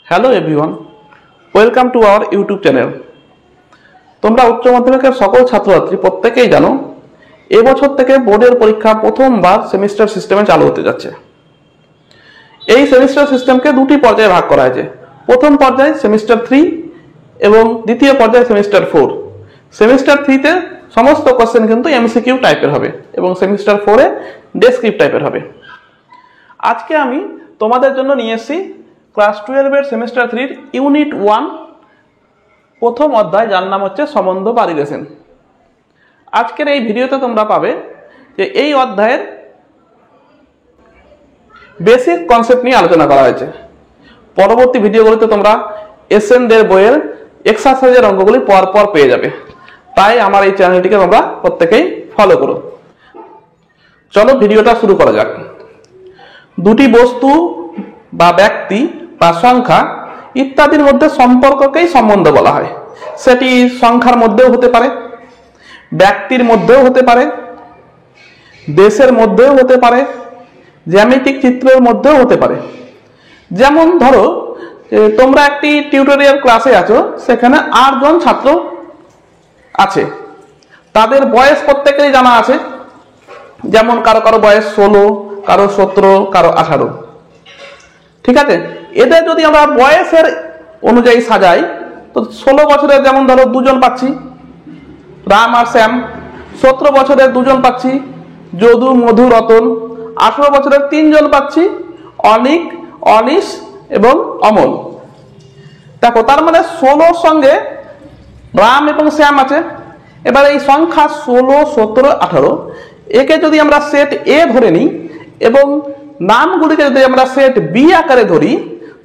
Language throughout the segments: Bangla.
Hello everyone, welcome to our YouTube channel. তোমরা উচ্চ মাধ্যমিকের সকল ছাত্রছাত্রী প্রত্যেকেই জানো এবছর থেকে বোর্ডের পরীক্ষা প্রথমবার সেমিস্টার সিস্টেমে চালু হতে যাচ্ছে। এই সেমিস্টার সিস্টেমকে দুটি পর্যায়ে ভাগ করা হয়েছে। প্রথম পর্যায়ে সেমিস্টার 3 এবং দ্বিতীয় পর্যায়ে সেমিস্টার 4। সেমিস্টার 3-তে সমস্ত কোশ্চেন কিন্তু এমসিকিউ টাইপের হবে এবং সেমিস্টার 4-এ ডেসক্রিপ্টিভ টাইপের হবে। আজকে আমি তোমাদের জন্য নিয়ে এসেছি ক্লাস 12-এর সেমিস্টার 3-র ইউনিট 1 প্রথম অধ্যায়, যার নাম হচ্ছে সম্বন্ধ বা রিলেশন। আজকের এই ভিডিওতে তোমরা পাবে যে এই অধ্যায়ের বেসিক কনসেপ্ট নিয়ে আলোচনা করা হয়েছে। পরবর্তী ভিডিওগুলোতে তোমরা এসএনদের বইয়ের এক্সারসাইজের অঙ্কগুলি পরপর পেয়ে যাবে। তাই আমার এই চ্যানেলটিকে তোমরা প্রত্যেকেই ফলো করো। চলো ভিডিওটা শুরু করা যাক। দুটি বস্তু বা ব্যক্তি বা সংখ্যা ইত্যাদির মধ্যে সম্পর্ককেই সম্বন্ধ বলা হয়। সেটি সংখ্যার মধ্যেও হতে পারে, ব্যক্তির মধ্যেও হতে পারে, দেশের মধ্যেও হতে পারে, জ্যামিতিক চিত্রের মধ্যেও হতে পারে। যেমন ধরো তোমরা একটি টিউটোরিয়াল ক্লাসে আছো, সেখানে 8 জন ছাত্র আছে, তাদের বয়স প্রত্যেকেরই জানা আছে। যেমন কারো কারো বয়স 16, কারো 17, কারো 18। ঠিক আছে, এদের যদি আমরা বয়সের অনুযায়ী সাজাই তো 16 বছরের যেমন ধরো 2 জন পাচ্ছি, রাম আর শ্যাম। 17 বছরের 2 জন পাচ্ছি, যদু, মধু, রতন। 18 বছরের 3 জন পাচ্ছি, অনিক, অনিশ এবং অমল। দেখো, তার মানে 16 সঙ্গে রাম এবং শ্যাম আছে। এবার এই সংখ্যা 16, 17, 18 একে যদি আমরা সেট এ ধরে নিই এবং নামগুলিকে যদি আমরা সেট বি আকারে ধরি,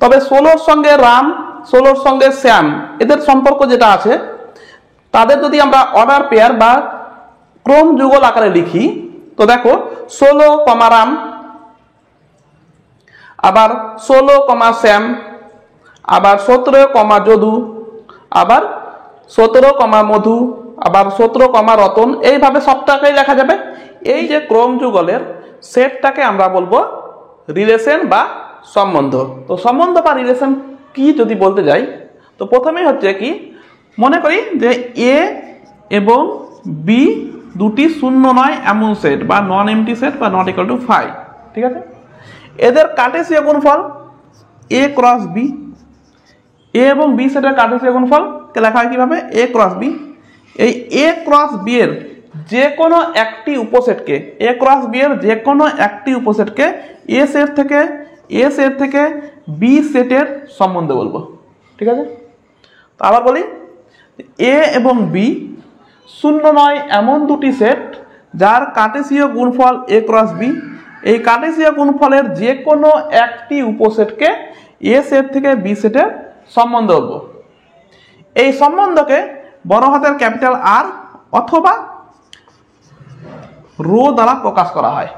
তবে 16-র সঙ্গে রাম, 16-র সঙ্গে শ্যাম, এদের সম্পর্ক যেটা আছে, তাদের যদি আমরা অর্ডার পেয়ার বা ক্রম যুগল আকারে লিখি, তো দেখো 16, রাম, আবার 16, শ্যাম, আবার 17, যদু, আবার 17, মধু, আবার 17, রতন। এইভাবে সবটাকেই লেখা যাবে। এই যে ক্রম যুগলের সেটটাকে আমরা বলবো রিলেশন বা সম্বন্ধ। তো সম্বন্ধ বা রিলেশন কি যদি বলতে যাই, তো প্রথমেই হচ্ছে কি, মনে করি যে এ এবং বি দুটি শূন্য নয় এমন সেট বা নন এমটি সেট বা নট ইকুয়াল টু 5। ঠিক আছে, এদের কার্টেসীয় গুণফল এ ক্রস বি। এ এবং বি সেটের কার্টেসীয় গুণফলকে লেখা হয় কিভাবে? এ ক্রস বি। এই এ ক্রস বি এর যে কোনো একটি উপসেটকে, এ ক্রস বি এর যে কোনো একটি উপসেটকে এ সেট থেকে বি সেটের সম্বন্ধে বলবো। ঠিক আছে, তো আবার বলি, এ এবং বি শূন্য নয় এমন দুটি সেট যার কার্টেসীয় গুণফল এ ক্রস বি। এই কার্টেসীয় গুণফলের যে কোনো একটি উপসেটকে এ সেট থেকে বি সেটের সম্বন্ধ বলবো। এই সম্বন্ধকে বড় হাতের ক্যাপিটাল আর অথবা রো দ্বারা প্রকাশ করা হয়।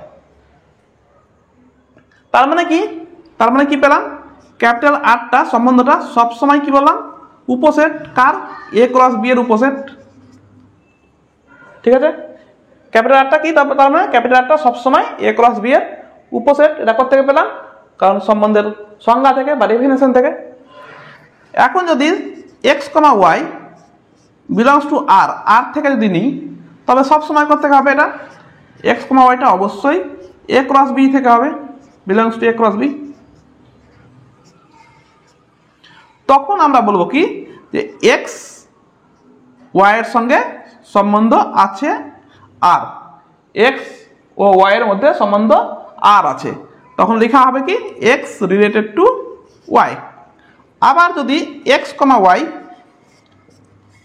তার মানে কি পেলাম? ক্যাপিটাল আরটা, সম্বন্ধটা সবসময় কি বললাম? উপসেট। কার? এ ক্রস বি এর উপসেট। ঠিক আছে, ক্যাপিটাল আরটা কি? তার মানে ক্যাপিটাল আরটা সবসময় এ ক্রস বি এর উপসেট। এটা কোথা থেকে পেলাম? কারণ সম্বন্ধের সংজ্ঞা থেকে বা ডেফিনেশন থেকে। এখন যদি x, Y belongs to R, আর থেকে যদি নিই, তবে সবসময় করতে হবে এটা এক্স, ওয়াইটা অবশ্যই এ ক্রস বি থেকে হবে, belongs to A cross B. তখন আমরা বলবো কি, যে এক্স ওয়াই এর সঙ্গে সম্বন্ধ আছে আর, এক্স ও ওয়াই এর মধ্যে সম্বন্ধ আর আছে। তখন লেখা হবে কি, এক্স রিলেটেড টু ওয়াই। আবার যদি এক্স, ওয়াই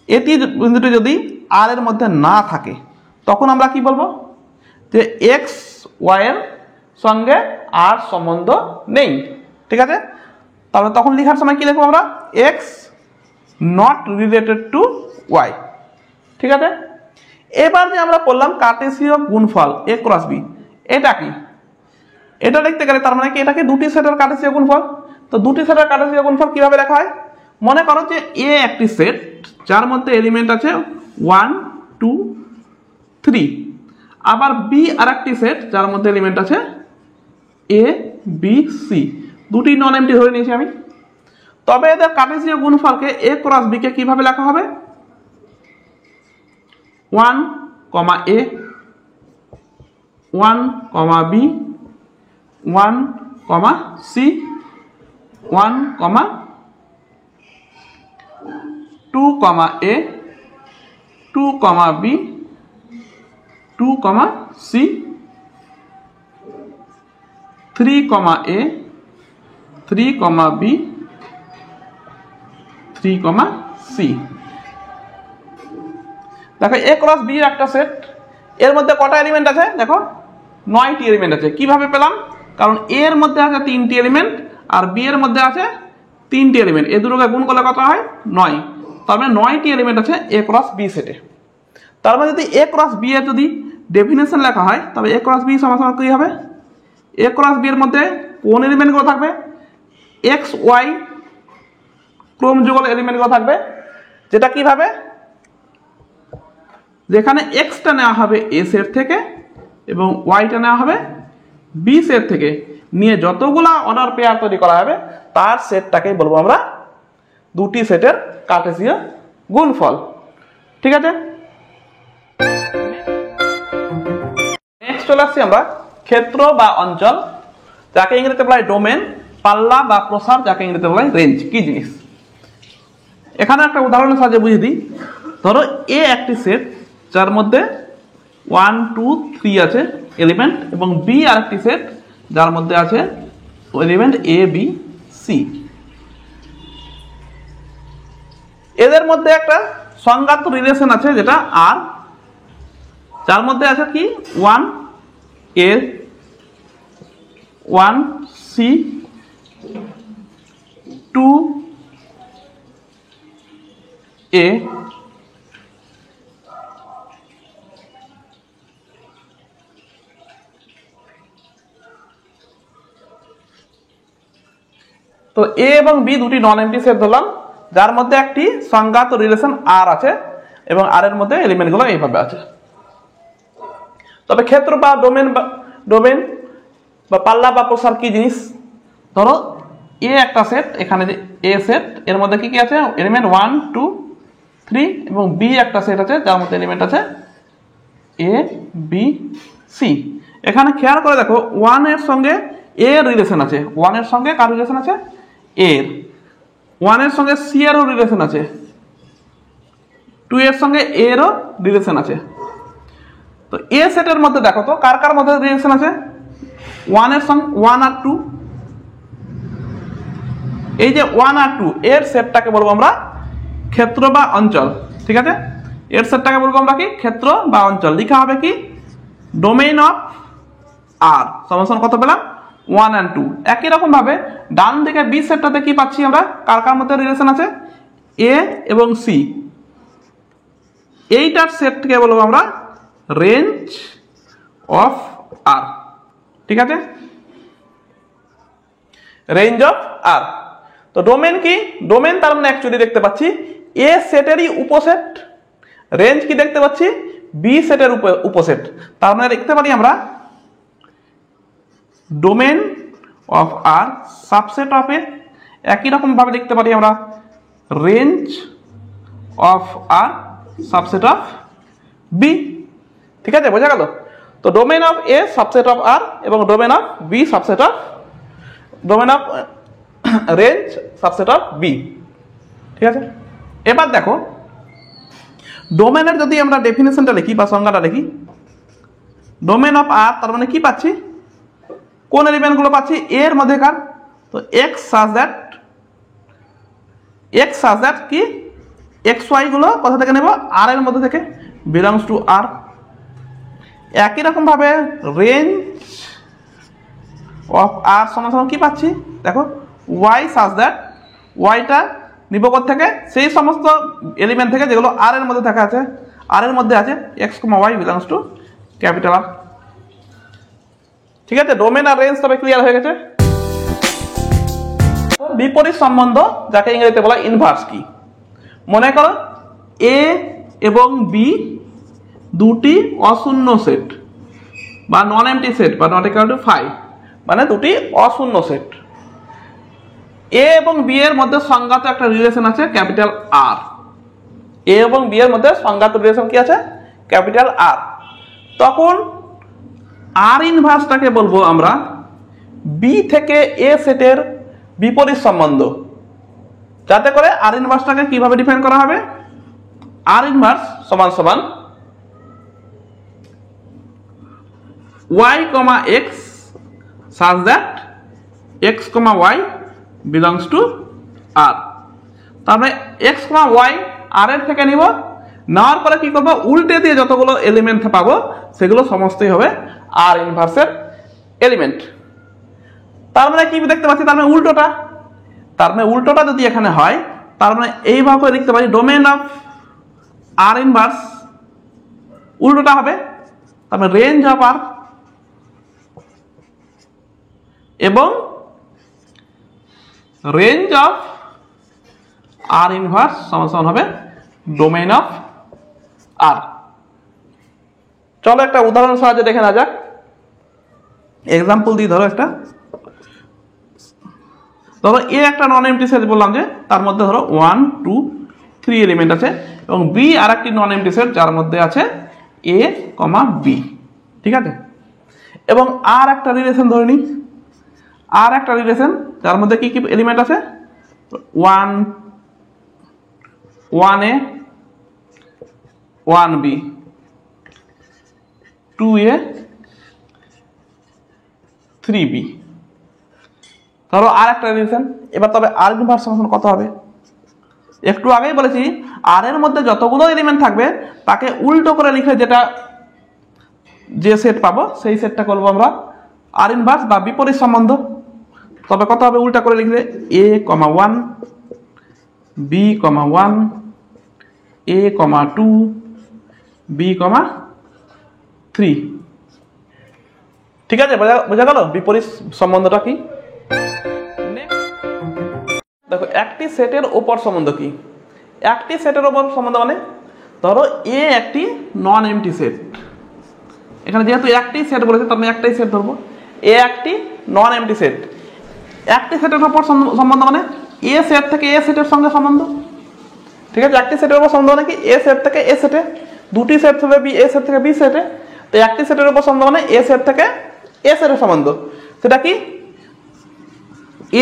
এটি বিন্দুটি যদি আর এর মধ্যে না থাকে, তখন আমরা কি বলবো? যে এক্স ওয়াই এর সঙ্গে আর সম্বন্ধ নেই। ঠিক আছে, তাহলে তখন লেখার সময় কি লিখবো আমরা? X not related to Y. ঠিক আছে, এবার যে আমরা বললাম কার্টেসীয় গুণফল এ ক্রস বি, এটা কি? এটা লিখতে গেলে তার মানে কি, এটাকে দুটি সেটের কার্টেসীয় গুণফল। তো দুটি সেটের কার্টেসীয় গুণফল কিভাবে লেখা হয়? মনে করো যে এ একটি সেট যার মধ্যে এলিমেন্ট আছে 1, 2, 3, আবার বি আর একটি সেট যার মধ্যে এলিমেন্ট আছে এ, বি, সি। দুটি নন এমটি ধরে নিয়েছি আমি। তবে এদের কার্টেসীয় গুণফলকে a ক্রস b কে কিভাবে লেখা হবে? 1, a 1, b 1, c 1, 2, a 2, b 2, c 3, a 3, b 3, c। দেখো a ক্রস b এর একটা সেট, এর মধ্যে কটা এলিমেন্ট আছে? দেখো 9টি এলিমেন্ট আছে। কিভাবে পেলাম? কারণ a এর মধ্যে আছে 3টি এলিমেন্ট আর b এর মধ্যে আছে 3টি এলিমেন্ট, এই দুটোকে গুণ করলে কত হয়? 9। তার মানে 9টি এলিমেন্ট আছে a ক্রস b সেটে। তার মানে যদি a ক্রস b এর যদি ডেফিনেশন লেখা হয় তবে a ক্রস b সমান কি হবে? a ক্রস b এর মধ্যে কোন এলিমেন্টগুলো থাকবে? x y ক্রম যুগল এলিমেন্টগুলো থাকবে, যেটা কিভাবে? যেখানে x টা নেওয়া হবে a সেট থেকে এবং y টা নেওয়া হবে b সেট থেকে, নিয়ে যতগুলা অর্ডার পেয়ার তৈরি করা হবে তার সেটটাকেই বলবো আমরা দুটি সেটের কার্টেসীয় গুণফল। ঠিক আছে, নেক্সট চলে আসছি আমরা ক্ষেত্র বা অঞ্চল, যাকে ইংরেজিতে বলা হয় ডোমেন, পাল্লা বা প্রসার, যাকে ইংরেজিতে বলা হয় রেঞ্জ। কি জিনিস? এখানে একটা উদাহরণের সাহায্যে বুঝিয়ে দিই। ধরো এ একটি সেট যার মধ্যে 1, 2, 3 আছে এলিমেন্ট, এবং বি আরেকটি সেট যার মধ্যে আছে এলিমেন্ট এ, বি, সি। এদের মধ্যে একটা সংজ্ঞাত রিলেশন আছে যেটা আর, যার মধ্যে আছে কি 1 এ 1 সি 2 এ তো এ এবং বি দুটি নন এমটি সেট ধরলাম, যার মধ্যে একটি সংজ্ঞাত রিলেশন আর আছে এবং আর এর মধ্যে এলিমেন্টগুলো এইভাবে আছে। তবে ক্ষেত্র বা ডোমেন বা পাল্লা বা প্রসার কি জিনিস? ধরো এ একটা সেট, এখানে যে এ সেট এর মধ্যে কি কি আছে? এলিমেন্ট 1, 2, 3, এবং বি একটা সেট আছে যার মধ্যে এলিমেন্ট আছে এ, বি, সি। এখানে খেয়াল করে দেখো 1 এর সঙ্গে এ এর রিলেশন আছে, 1 এর সঙ্গে কার রিলেশন আছে? এর। 1 এর সঙ্গে সি এরও রিলেশন আছে, 2 এর সঙ্গে এ এরও রিলেশন আছে। তো এ সেটের মধ্যে দেখো তো কার কার মধ্যে রিলেশন আছে? 1 এর সঙ্গে 1 আর 2, এই যে 1 আর 2 এর সেটটাকে বলবো আমরা ক্ষেত্র বা অঞ্চল। ঠিক আছে, এর সেটটাকে বলবো আমরা কি? ক্ষেত্র বা অঞ্চল। লেখা হবে কি? ডোমেইন অফ আর সমান কত পেলাম? 1 and 2। একই রকম ভাবে ডান দিকে বি সেটটাতে কি পাচ্ছি আমরা? কার কার মধ্যে রিলেশন আছে? এ এবং সি। এইটার সেটকে বলবো আমরা রেঞ্জ অফ আর। ঠিক আছে, রেঞ্জ অফ আর। তো ডোমেন কি? ডোমেন তার মানে অ্যাকচুয়ালি দেখতে পাচ্ছি এ সেটেরই উপসেট, রেঞ্জ কি দেখতে পাচ্ছি? বি সেটের উপসেট। তার মানে দেখতে পারি আমরা domain of R subset of A. একই রকম ভাবে দেখতে পারি আমরা range of R subset of B. ঠিক আছে, বোঝা গেল? তো domain of A subset of R এবং domain of B subset of domain of range subset of B. ঠিক আছে, এবার দেখো ডোমেনের যদি আমরা ডেফিনেশনটা লিখি বা সংজ্ঞাটা লিখি, ডোমেন অফ আর তার মানে কি পাচ্ছি? কোন এলিমেন্টগুলো পাচ্ছি? এর মধ্যেকার। তো এক্স সাজ দ্যাট কি এক্স ওয়াই গুলো কোথা থেকে নেব? আর এর মধ্যে থেকে, বিলংস টু আর। একই রকম ভাবে রেঞ্জ অফ আর সমান কি পাচ্ছি? দেখো ওয়াই সাজ দ্যাট, ওয়াইটা নিব থেকে সেই সমস্ত এলিমেন্ট থেকে যেগুলো আর এর মধ্যে থাকা আছে, আর এর মধ্যে আছে X Y belongs to capital R. ঠিক আছে, ডোমেন আর রেঞ্জ তবে ক্লিয়ার হয়ে গেছে। বিপরীত সম্বন্ধ, যাকে ইংরেজিতে বলা ইনভার্স কি? মনে করো এ এবং বি দুটি অশূন্য সেট বা নন এমটি সেট বা নট ইকুয়াল টু 5, মানে দুটি অশূন্য সেট। এ এবং বি এর মধ্যে সংজ্ঞাত একটা রিলেশন আছে ক্যাপিটাল আর। এ এবং বি এর মধ্যে সংজ্ঞাত রিলেশন কি আছে? Capital R. তখন আর ইনভার্সটাকে বলবো আমরা বি থেকে এ সেটের বিপরীত সম্বন্ধ, যাতে করে আর ইনভার্সটাকে কিভাবে ডিফাইন করা হবে? আর ইনভার্স সমান সমান y, x such that x, y belongs to r। তারপরে x, y r এর থেকে নিব, নেওয়ার পরে কি করব? উল্টে দিয়ে যতগুলো এলিমেন্ট পাবো সেগুলো সমস্তই হবে আর ইনভার্সের এলিমেন্ট। তার মানে কি দেখতে পাচ্ছি? তার মানে উল্টোটা। তার মানে উল্টোটা যদি এখানে হয়, তার মানে এইভাবে লিখতে পারি ডোমেন অফ আর ইনভার্স উল্টোটা হবে। তার মানে রেঞ্জ অফ আর এবং রেঞ্জ অফ আর ইনভার্স সমান সমান হবে ডোমেইন অফ আর। চলো একটা উদাহরণ সাহায্যে দেখে না যাক। এক্সাম্পল দিই, ধরো একটা, ধরো এ একটা নন এমটি সেট বললাম যে তার মধ্যে ধরো 1, 2, 3 এলিমেন্ট আছে, এবং বি আর একটি নন এমটি সেট যার মধ্যে আছে এ, বি। ঠিক আছে, এবং আর একটা রিলেশন ধরে নিই, আর একটা রিলেশন যার মধ্যে কি কি এলিমেন্ট আছে? 1, 1a, 1b, 2a, 3b। ধরো আর একটা রিলেশন। এবার তবে আর ইনভার্স সমান কত হবে? একটু আগেই বলেছি আর এর মধ্যে যতগুলো এলিমেন্ট থাকবে তাকে উল্টো করে লিখে যেটা যে সেট পাবো সেই সেটটা করবো আমরা আর ইনভার্স বা বিপরীত সম্বন্ধ। তবে কত হবে উল্টা করে লিখলে? a, 1, b, 1, a, 2, b, 3। ঠিক আছে, বোঝা গেল বিপরীত সম্বন্ধটা কি? দেখো একটি সেটের ওপর সম্বন্ধ কি? একটি সেটের ওপর সম্বন্ধ মানে ধরো এ একটি নন এমটি সেট। এখানে যেহেতু একটি সেট বলেছে তার মানে একটাই সেট ধরবো। এ একটি নন এমটি সেট। একটি সেটের ওপর সম্বন্ধ মানে এ সেট থেকে এ সেটের সঙ্গে সম্বন্ধ। ঠিক আছে, একটি সেটের উপর সম্বন্ধ মানে কি? এ সেট থেকে এ সেটে। দুটি সেট হবে বি, এ সেট থেকে বি সেটে। তো একটি সেটের উপর সম্বন্ধ মানে এ সেট থেকে এ সেটের সম্বন্ধ। সেটা কি?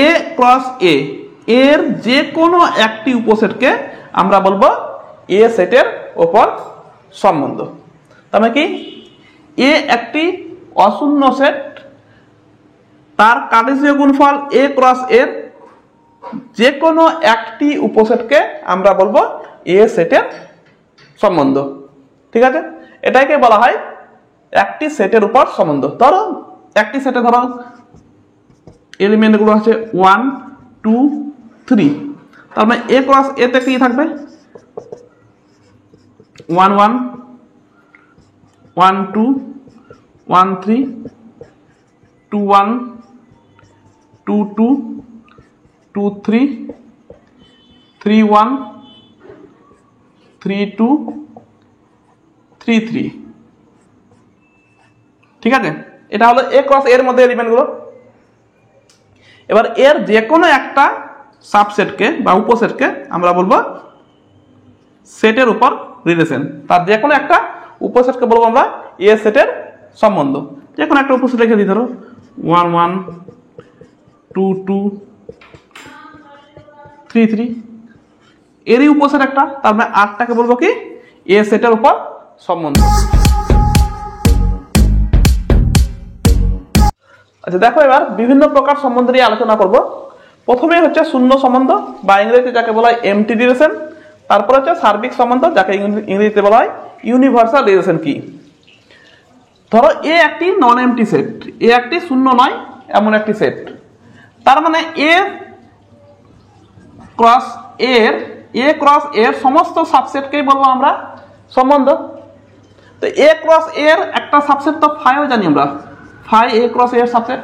এ ক্রস এ এর যে কোনো একটি উপসেটকে আমরা বলবো এ সেটের উপর সম্বন্ধ। তার মানে কি? এ একটি অশূন্য সেট, তার কার্টেসীয় গুণফল এ ক্রস এর যে কোনো একটি উপসেটকে আমরা বলবো এ সেটের সম্বন্ধ। ঠিক আছে, এটাকে বলা হয় একটি সেটের উপর সম্বন্ধ। ধরো একটি সেটে ধরো এলিমেন্টগুলো আছে 1, 2, 3। তার মানে এ ক্রস এ তে কি থাকবে? 1, 1, 1, 2, 1, 3, 2, 1, 2, 2, 2, 3, 3, 1, 3, 2, 3, 3। ঠিক আছে, এটা হলো এ ক্রস এর মধ্যে এলিমেন্টগুলো। এবার এর যে কোনো একটা সাবসেটকে বা উপসেটকে আমরা বলবো সেটের উপর রিলেশন। তার যে কোনো একটা উপসেটকে বলবো আমরা এ সেটের সম্বন্ধ। যে কোনো একটা উপসেট রেখে দিই, ধরো 1, 1, 2, 2, 3, 3। এরই উপসেট একটা, তার মানে আরটাকে বলবো কি? এ সেটের উপর সম্বন্ধ। আচ্ছা দেখো, এবার বিভিন্ন প্রকার সম্বন্ধ নিয়ে আলোচনা করব। প্রথমে হচ্ছে শূন্য সম্বন্ধ বা ইংরেজিতে যাকে বলা হয় এমটি রিলেশন। তারপর হচ্ছে সার্বিক সম্বন্ধ যাকে ইংরেজিতে বলা হয় ইউনিভার্সাল রিলেশন। কি? ধরো এ একটি নন এমটি সেট, এ একটি শূন্য নয় এমন একটি সেট। তার মানে এ ক্রস এর সমস্ত সাবসেটকেই বলবো আমরা সম্বন্ধ। তো এ ক্রস এর একটা সাবসেট তো ফাইও জানি আমরা, ফাই এ ক্রস এর সাবসেট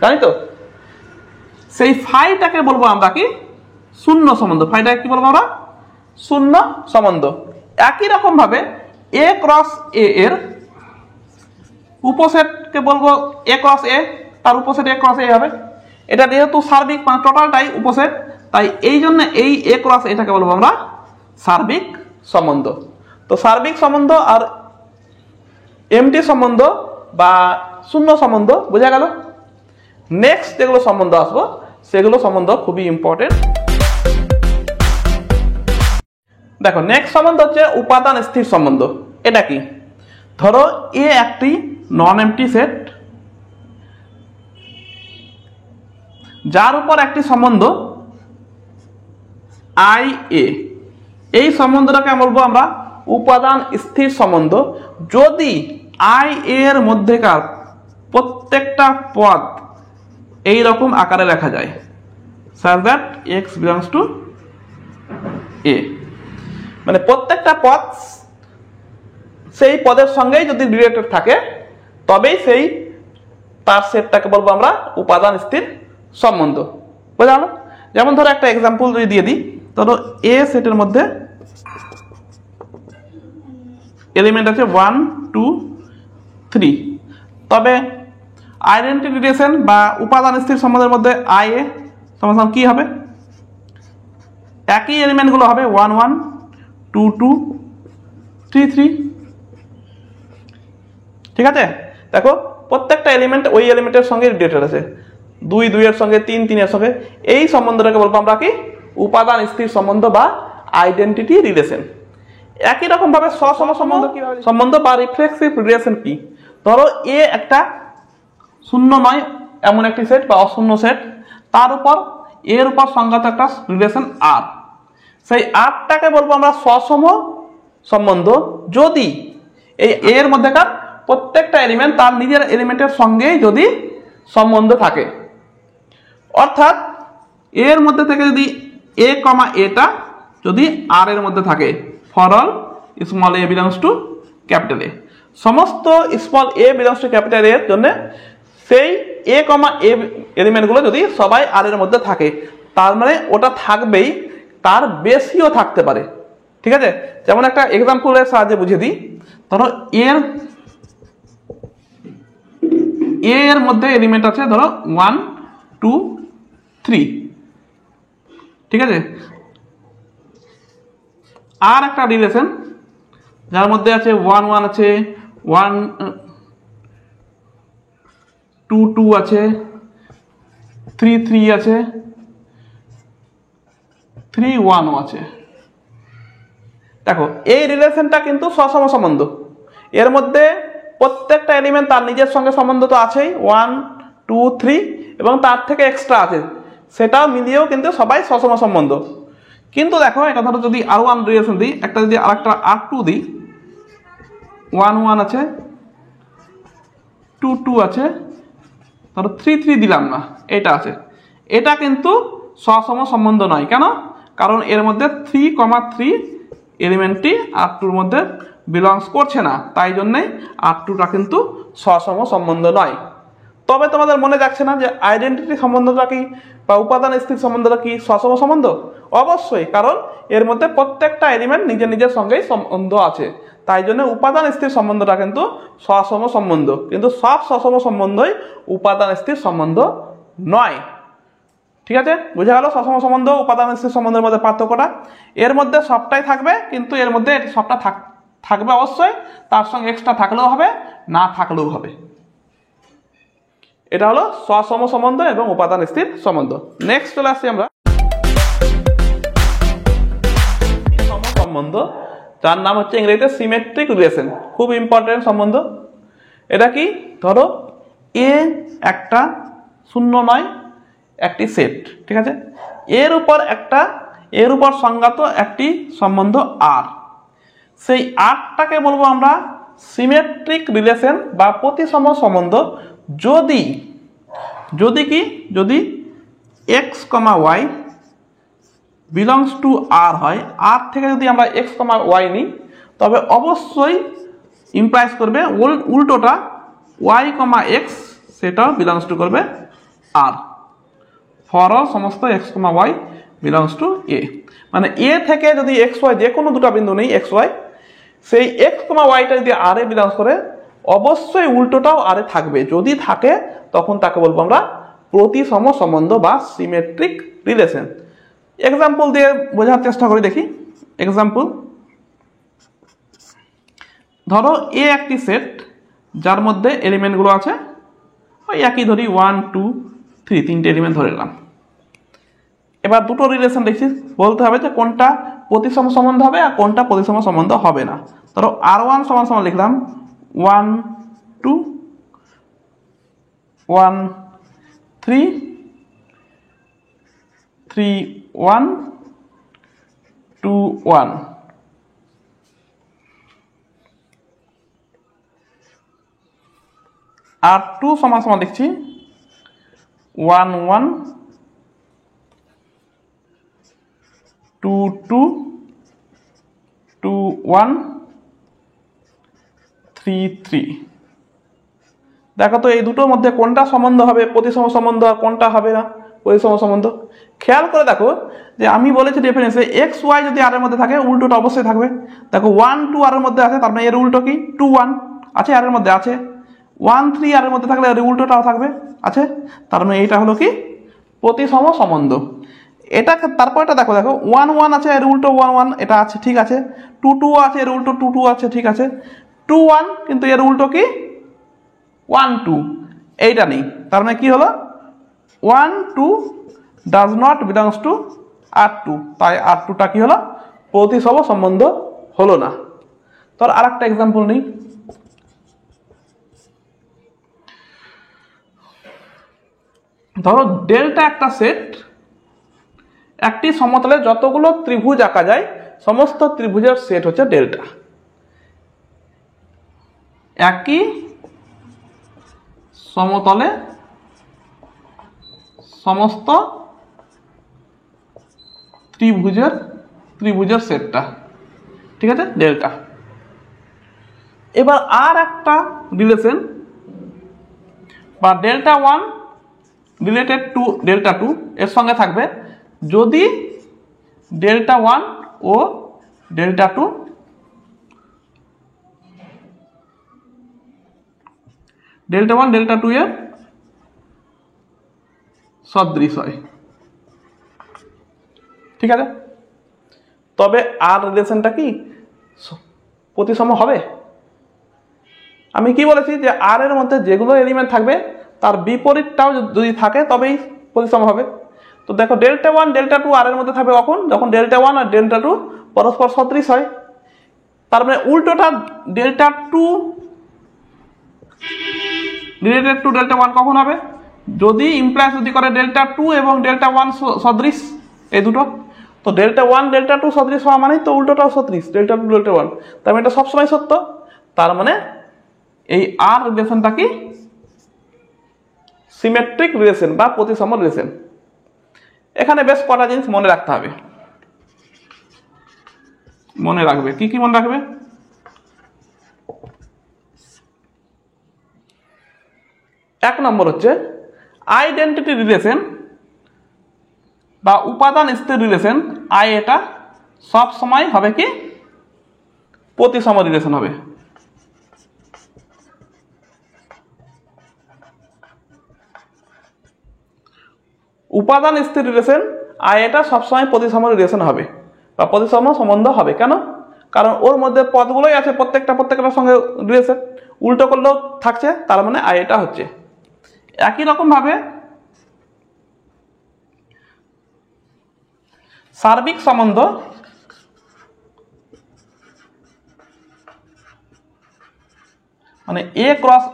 জানি তো। সেই ফাইটাকে বলবো আমরা কি? শূন্য সম্বন্ধ। ফাইটাকে কি বলবো আমরা? শূন্য সম্বন্ধ। একই রকম ভাবে এ ক্রস এ এর উপসেটকে বলবো এ ক্রস এ, তার উপসেট এ ক্রস এ হবে। এটা যেহেতু সার্বিক মানে টোটালটাই উপসেট, তাই এই জন্য এই এ ক্রস এটাকে বলবো আমরা সার্বিক সম্বন্ধ। তো সার্বিক সম্বন্ধ আর এমটি সম্বন্ধ বা শূন্য সম্বন্ধ বোঝা গেল। নেক্সট যেগুলো সম্বন্ধ আসবো সেগুলো সম্বন্ধ খুবই ইম্পর্টেন্ট। দেখো নেক্সট সম্বন্ধ হচ্ছে উপাদান স্থির সম্বন্ধ। এটা কি? ধরো এ একটি নন এমটি সেট যার উপর একটি সম্বন্ধ আই এ, এই সম্বন্ধটাকে বলবো আমরা উপাদান স্থির সম্বন্ধ যদি আই এর মধ্যেকার প্রত্যেকটা পদ এই রকম আকারে লেখা যায়, such that x belongs to a, মানে প্রত্যেকটা পদ সেই পদের সঙ্গেই যদি রিলেটেড থাকে তবেই সেই তার সেটটাকে বলবো আমরা উপাদান স্থির সম্বন্ধ। বোঝা গেল? যেমন ধরো একটা এক্সাম্পল যদি দিয়ে দিই, ধরো এ সেটের মধ্যে এলিমেন্ট আছে 1 2 3, তবে আইডেন্টিটি রিলেশন বা উপাদান স্থির সম্বন্ধের মধ্যে আই এ সমান কি হবে? একই এলিমেন্টগুলো হবে 1 1 2 2 3 3। ঠিক আছে, দেখো প্রত্যেকটা এলিমেন্ট ওই এলিমেন্টের সঙ্গে রিলেটেড আছে, 2 2 এর সঙ্গে 3 3 এর সঙ্গে। এই সম্বন্ধটাকে বলবো আমরা কি উপাদান স্থির সম্বন্ধ বা আইডেন্টিটি রিলেশন। একই রকম ভাবে সসম সম্বন্ধ বা রিফ্লেক্সিভ রিলেশন কি? ধরো এ একটা শূন্য নয় এমন একটি সেট বা অশূন্য সেট, তার উপর এর উপর সংগত একটা রিলেশন আর, সেই আরটাকে বলবো আমরা সসম সম্বন্ধ যদি এই এর মধ্যেকার প্রত্যেকটা এলিমেন্ট তার নিজের এলিমেন্টের সঙ্গেই যদি সম্বন্ধ থাকে। অর্থাৎ এর মধ্যে থেকে যদি এ কমা এটা যদি আর এর মধ্যে থাকে, for all small A belongs to capital A, সমস্ত small A belongs to capital এর জন্য সেই এ কমা এ এলিমেন্টগুলো যদি সবাই আর এর মধ্যে থাকে, তার মানে ওটা থাকবেই, তার বেশিও থাকতে পারে। ঠিক আছে, যেমন একটা এক্সাম্পলের সাহায্যে বুঝিয়ে দিই। ধরো এর মধ্যে এলিমেন্ট আছে ধরো 1 2 3। ঠিক আছে, আর একটা রিলেশন যার মধ্যে আছে 1 1 আছে, 1 2 2 আছে, 3 3 আছে, 3 1 আছে। দেখো এই রিলেশনটা কিন্তু সসম সম্বন্ধ, এর মধ্যে প্রত্যেকটা এলিমেন্ট তার নিজের সঙ্গে সম্বন্ধ তো আছেই, 1 2 3 এবং তার থেকে এক্সট্রা আছে, সেটাও মিলিয়েও কিন্তু সবাই সসম সম্বন্ধ। কিন্তু দেখো এটা ধরো যদি আর ওয়ান রিলেশন দিই, একটা যদি আরেকটা R2 দিই, 1 1 আছে, 2 2 আছে, ধরো 3 3 দিলাম না, এটা আছে, এটা কিন্তু সসম সম্বন্ধ নয়। কেন? কারণ এর মধ্যে 3,3 এলিমেন্টটি R2 এর মধ্যে বিলংস করছে না, তাই জন্যে R2টা কিন্তু সসম সম্বন্ধ নয়। তবে তোমাদের মনে যাচ্ছে না যে আইডেন্টিটি সম্বন্ধটা কি বা উপাদান স্থির সম্বন্ধটা কি সসম সম্বন্ধ? অবশ্যই, কারণ এর মধ্যে প্রত্যেকটা এলিমেন্ট নিজের নিজের সঙ্গেই সম্বন্ধ আছে, তাই জন্য উপাদান স্থির সম্বন্ধটা কিন্তু সসম সম্বন্ধ। কিন্তু সব সসম সম্বন্ধই উপাদান স্থির সম্বন্ধ নয়। ঠিক আছে, বুঝে গেল সসম সম্বন্ধ উপাদান স্থির সম্বন্ধের মধ্যে পার্থক্যটা? এর মধ্যে সবটাই থাকবে, কিন্তু এর মধ্যে সবটা থাকবে অবশ্যই, তার সঙ্গে এক্সট্রা থাকলেও হবে, না থাকলেও হবে। এটা হলো সসম সম্বন্ধ এবং উপাদান স্থির সম্বন্ধ। নেক্সট চলে আসছি আমরা সম্বন্ধ, যার নাম হচ্ছে ইংরেজিতে সিমেট্রিক রিলেশন। খুব ইম্পর্টেন্ট সম্বন্ধ। এটা কি? ধরো এ একটা শূন্য নয় একটি সেট, ঠিক আছে, এর উপর সংজ্ঞাত একটি সম্বন্ধ আর, সেই আরটাকে বলবো আমরা সিমেট্রিক রিলেশন বা প্রতিসম সম্বন্ধ যদি x, y belongs to R হয়, আর থেকে যদি আমরা x, y নিই, তবে অবশ্যই ইমপ্লাইজ করবে উল্টোটা y, x সেটাও বিলংস টু করবে আর, ফর অল সমস্ত x, y বিলংস টু এ। মানে এ থেকে যদি x, y যে কোনো দুটো বিন্দু নেই x, y, সেই x, yটা যদি আর এ বিলংস করে, অবশ্যই উল্টোটাও আর এ থাকবে। যদি থাকে তখন তাকে বলবো আমরা প্রতিসম সম্বন্ধ বা সিমেট্রিক রিলেশন। এক্সাম্পল দিয়ে বোঝার চেষ্টা করি, দেখি এক্সাম্পল। ধরো এ একটি সেট যার মধ্যে এলিমেন্টগুলো আছে ওই একই, ধরি 1 2 3, তিনটে এলিমেন্ট ধরে নিলাম। এবার দুটো রিলেশন দেখছি, বলতে হবে যে কোনটা প্রতিসম সম্বন্ধ হবে আর কোনটা প্রতিসম সম্বন্ধ হবে না। ধরো R1 সমান সমান লিখলাম 1 2 1 3 3 1 2 1। আর 2 সমান সমান লিখছি 1 1 2 2 2 1 3 3। দেখো তো এই দুটোর মধ্যে কোনটা সম্বন্ধ হবে প্রতিসম সম্বন্ধ আর কোনটা হবে না প্রতিসম সম্বন্ধ। খেয়াল করে দেখো যে আমি বলেছি ডেফিনেশনে এক্স ওয়াই যদি আর এর মধ্যে থাকে উল্টোটা অবশ্যই থাকবে। দেখো 1 2 আর এর মধ্যে আছে, তার মানে এর উল্টো কি 2 1 আছে, আর এর মধ্যে আছে 1 3 আর এর মধ্যে থাকলে এর উল্টোটাও থাকবে আছে, তার মানে এইটা হলো কি প্রতিসম সম্বন্ধ। এটা তারপরটা দেখো, দেখো 1 1 আছে এর উল্টো 1 1, এটা আছে ঠিক আছে। 2 2 আছে এর উল্টো 2 2 আছে ঠিক আছে। 2 1 কিন্তু এর উল্টো কি 1 2, এইটা নেই, তার মানে কি হলো 1 2 does not belongs to R2, তাই R2টা কি হলো প্রতিসম সম্বন্ধ হলো না। তোর আর একটা এক্সাম্পল নেই। ধরো ডেল্টা একটা সেট, একটি সমতলে যতগুলো ত্রিভুজ আঁকা যায় সমস্ত ত্রিভুজের সেট হচ্ছে ডেল্টা। একই সমতলে সমস্ত ত্রিভুজের সেটটা, ঠিক আছে, ডেল্টা। এবার আর একটা রিলেশন বা ডেল্টা 1 রিলেটেড টু ডেল্টা 2 এর সঙ্গে থাকবে যদি ডেল্টা 1 ও ডেল্টা 2 ডেল্টা 1 ডেল্টা 2 এর সদৃশ হয়, ঠিক আছে। তবে আর রিলেশনটা কি প্রতিসম হবে? আমি কি বলেছি যে আর এর মধ্যে যেগুলো এলিমেন্ট থাকবে তার বিপরীতটাও যদি থাকে তবেই প্রতিসম হবে। তো দেখো ডেল্টা 1 ডেল্টা 2 আর এর মধ্যে থাকবে কখন, যখন ডেল্টা 1 আর ডেল্টা 2 পরস্পর সদৃশ হয়। তার মানে উল্টোটা ডেল্টা 2 রিলেটেড টু ডেল্টা 1 কখন হবে, যদি ইমপ্লাইজ যদি করে ডেল্টা 2 এবং ডেল্টা 1 সদৃশ এই দুটো। তো ডেল্টা 1 ডেল্টা 2 সদৃশ হওয়া মানেই তো উল্টোটাও সদৃশ, ডেল্টা 2 ডেল্টা 1, তার মানে এটা সবসময় সত্য। তার মানে এই আর রিলেশনটা কি সিমেট্রিক রিলেশন বা প্রতিসম রিলেশন। এখানে বেশ কটা জিনিস মনে রাখতে হবে, মনে রাখবে কি কি মনে রাখবে। এক নম্বর হচ্ছে আইডেন্টিটি রিলেশন বা উপাদান স্থির রিলেশন, এটা সব সময় হবে কি প্রতিসম রিলেশন হবে। উপাদান স্থির রিলেশন এটা সবসময় প্রতিসম রিলেশন হবে বা প্রতিসম সম্বন্ধ হবে। কেন? কারণ ওর মধ্যে পদগুলোই আছে, প্রত্যেকটার সঙ্গে রিলেশন, উল্টো করলেও থাকছে, তার মানে এটা হচ্ছে। একই রকম ভাবে সার্বিক সম্বন্ধ মানে এ ক্রস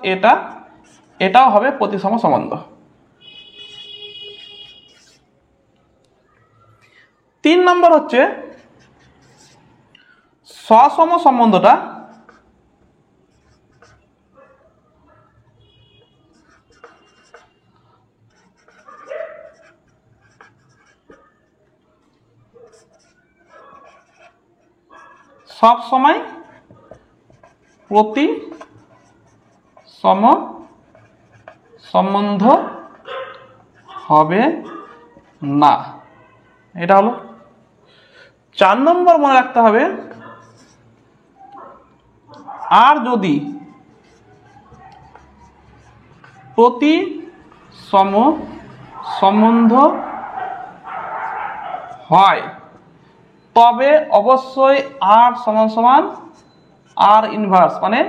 এটাও হবে প্রতিসম সম্বন্ধ। 3 নম্বর হচ্ছে সসম সম্বন্ধটা সব সময় প্রতিসম সম্বন্ধ হবে না, এটা হলো। 4 নম্বর মনে রাখতে হবে আর যদি প্রতিসম সম্বন্ধ হয় তবে অবশ্যই আর সমান সমান আর ইনভার্স, মানে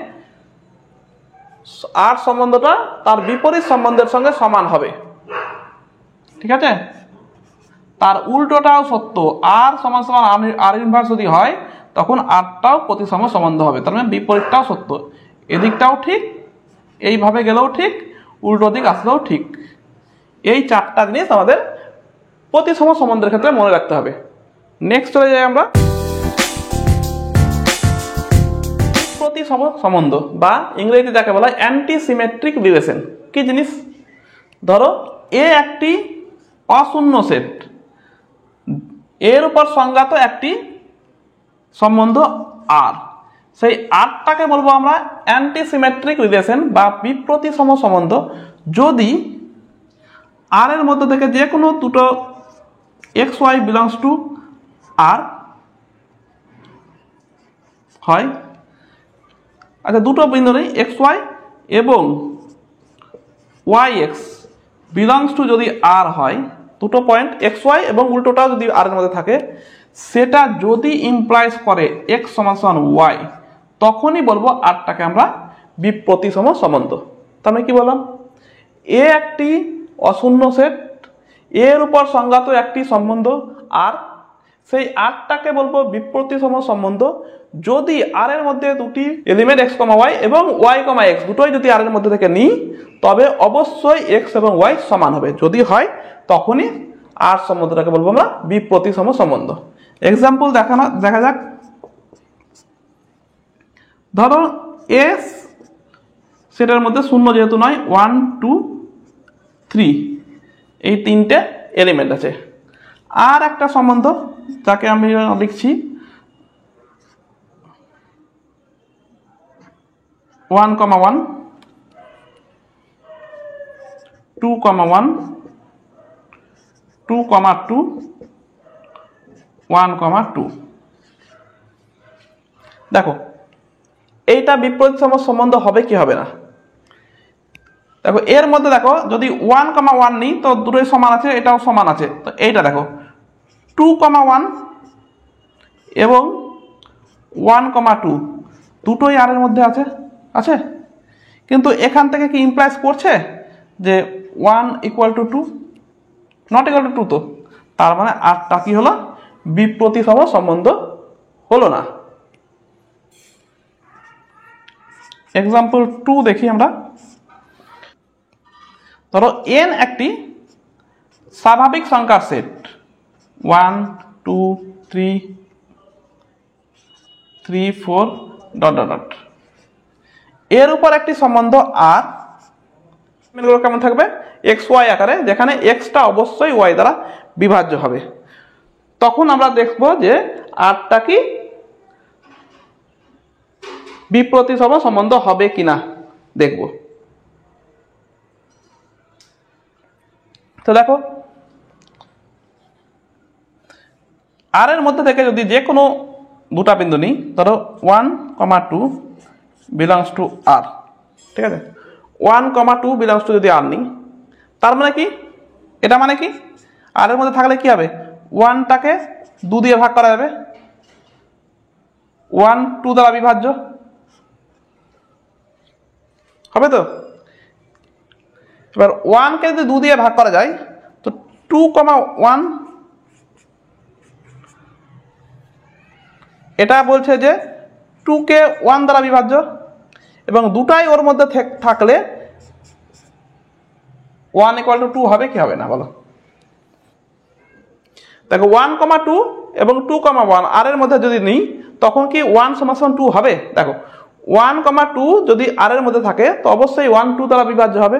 আর সম্বন্ধটা তার বিপরীত সম্বন্ধের সঙ্গে সমান হবে। ঠিক আছে, তার উল্টোটাও সত্য, আর সমান সমান আর ইনভার্স যদি হয় তখন আরটাও প্রতিসম সম্বন্ধ হবে, তার মানে বিপরীতটাও সত্য। এদিকটাও ঠিক, এইভাবে গেলেও ঠিক, উল্টো দিক আসলেও ঠিক। এই চারটা জিনিস আমাদের প্রতিসম সম্বন্ধের ক্ষেত্রে মনে রাখতে হবে। নেক্সট চলে যাই আমরা প্রতিসম সম্বন্ধ, বা ইংরেজিতে যাকে বলা হয় অ্যান্টিসিমেট্রিক রিলেশন। কি জিনিস? ধরো এ একটি অশূন্য সেট, এর উপর সংজ্ঞাত একটি সম্বন্ধ আর, সেই আরটাকে বলবো আমরা অ্যান্টিসিমেট্রিক রিলেশন বা বিপ্রতিসম সম্বন্ধ যদি আর এর মধ্যে থেকে যে কোনো দুটো x Y belongs to R হয়। আচ্ছা, দুটো বিন্দু নেই, এক্স ওয়াই এবং ওয়াই এক্স বিলংস টু যদি আর হয়, দুটো পয়েন্ট এক্স ওয়াই এবং উল্টোটাও যদি আর এর মধ্যে থাকে, সেটা যদি ইমপ্লাইজ করে এক্স সমান সমান ওয়াই, তখনই বলবো আরটাকে আমরা বিপ্রতিসম সম্বন্ধ। তার মানে কি বললাম? এ একটি অশূন্য সেট, এর উপর সংজ্ঞাত একটি সম্বন্ধ আর, সেই আরটাকে বলবো বিপ্রতিসম সম্বন্ধ যদি আর এর মধ্যে দুটি এলিমেন্ট এক্স কমা ওয়াই এবং ওয়াই কমা এক্স দুটোই যদি আর এর মধ্যে থেকে নিই, তবে অবশ্যই এক্স এবং ওয়াই সমান হবে। যদি হয় তখনই আর সম্বন্ধটাকে বলবো আমরা বিপ্রতিসম সম্বন্ধ। এক্সাম্পল দেখা যাক। ধরো এস সেটার মধ্যে শূন্য যেহেতু নয়, 1 2 3 এই তিনটে এলিমেন্ট আছে। আর একটা সম্বন্ধ যাকে আমি লিখছি 1 1 2 1 2 2 1 2। দেখো এইটা বিপরীতসম সম্বন্ধ হবে কি হবে না? দেখো এর মধ্যে দেখো যদি 1 1 নিই তো দুটোই সমান আছে, এটাও সমান আছে। তো এইটা দেখো 2 1 এবং 1 2 দুটোই আর এর মধ্যে আছে আছে, কিন্তু এখান থেকে কি ইমপ্লাইজ করছে যে 1 = 2? নট ইকুয়াল টু 2 তো, তার মানে আরটা কি হলো? বিপ্রতিসম সম্বন্ধ হলো না। এক্সাম্পল 2 দেখি আমরা। ধরো n একটি স্বাভাবিক সংখ্যার সেট, 1 2 3 3 4 ডট ডট ডট। এর উপর একটি সম্বন্ধ আর, কেমন থাকবে? এক্স ওয়াই আকারে, যেখানে এক্সটা অবশ্যই ওয়াই দ্বারা বিভাজ্য হবে। তখন আমরা দেখব যে আরটা কি বিপ্রতিসম সম্বন্ধ হবে কিনা দেখব। তো দেখো আর এর মধ্যে থেকে যদি যে কোনো দুটা বিন্দু নিই, ধরো 1 2 বিলংস টু আর, ঠিক আছে? 1 2 বিলংস টু যদি আর নিই, তার মানে কি? এটা মানে কি? আর এর মধ্যে থাকলে কি হবে? 1টাকে 2 দিয়ে ভাগ করা যাবে, 1 2 দ্বারা বিভাজ্য হবে। তো এবার 1কে যদি 2 দিয়ে ভাগ করা যায়, তো 2 1 এটা বলছে যে 2কে 1 দ্বারা বিভাজ্য, এবং দুটাই ওর মধ্যে থাকলে 1 = 2 হবে কি হবে না বলো? দেখো 1 2 এবং 2 1 আর এর মধ্যে যদি নিই, তখন কি 1 = 2 হবে? দেখো 1 2 যদি আর এর মধ্যে থাকে তো অবশ্যই 1 2 দ্বারা বিভাজ্য হবে।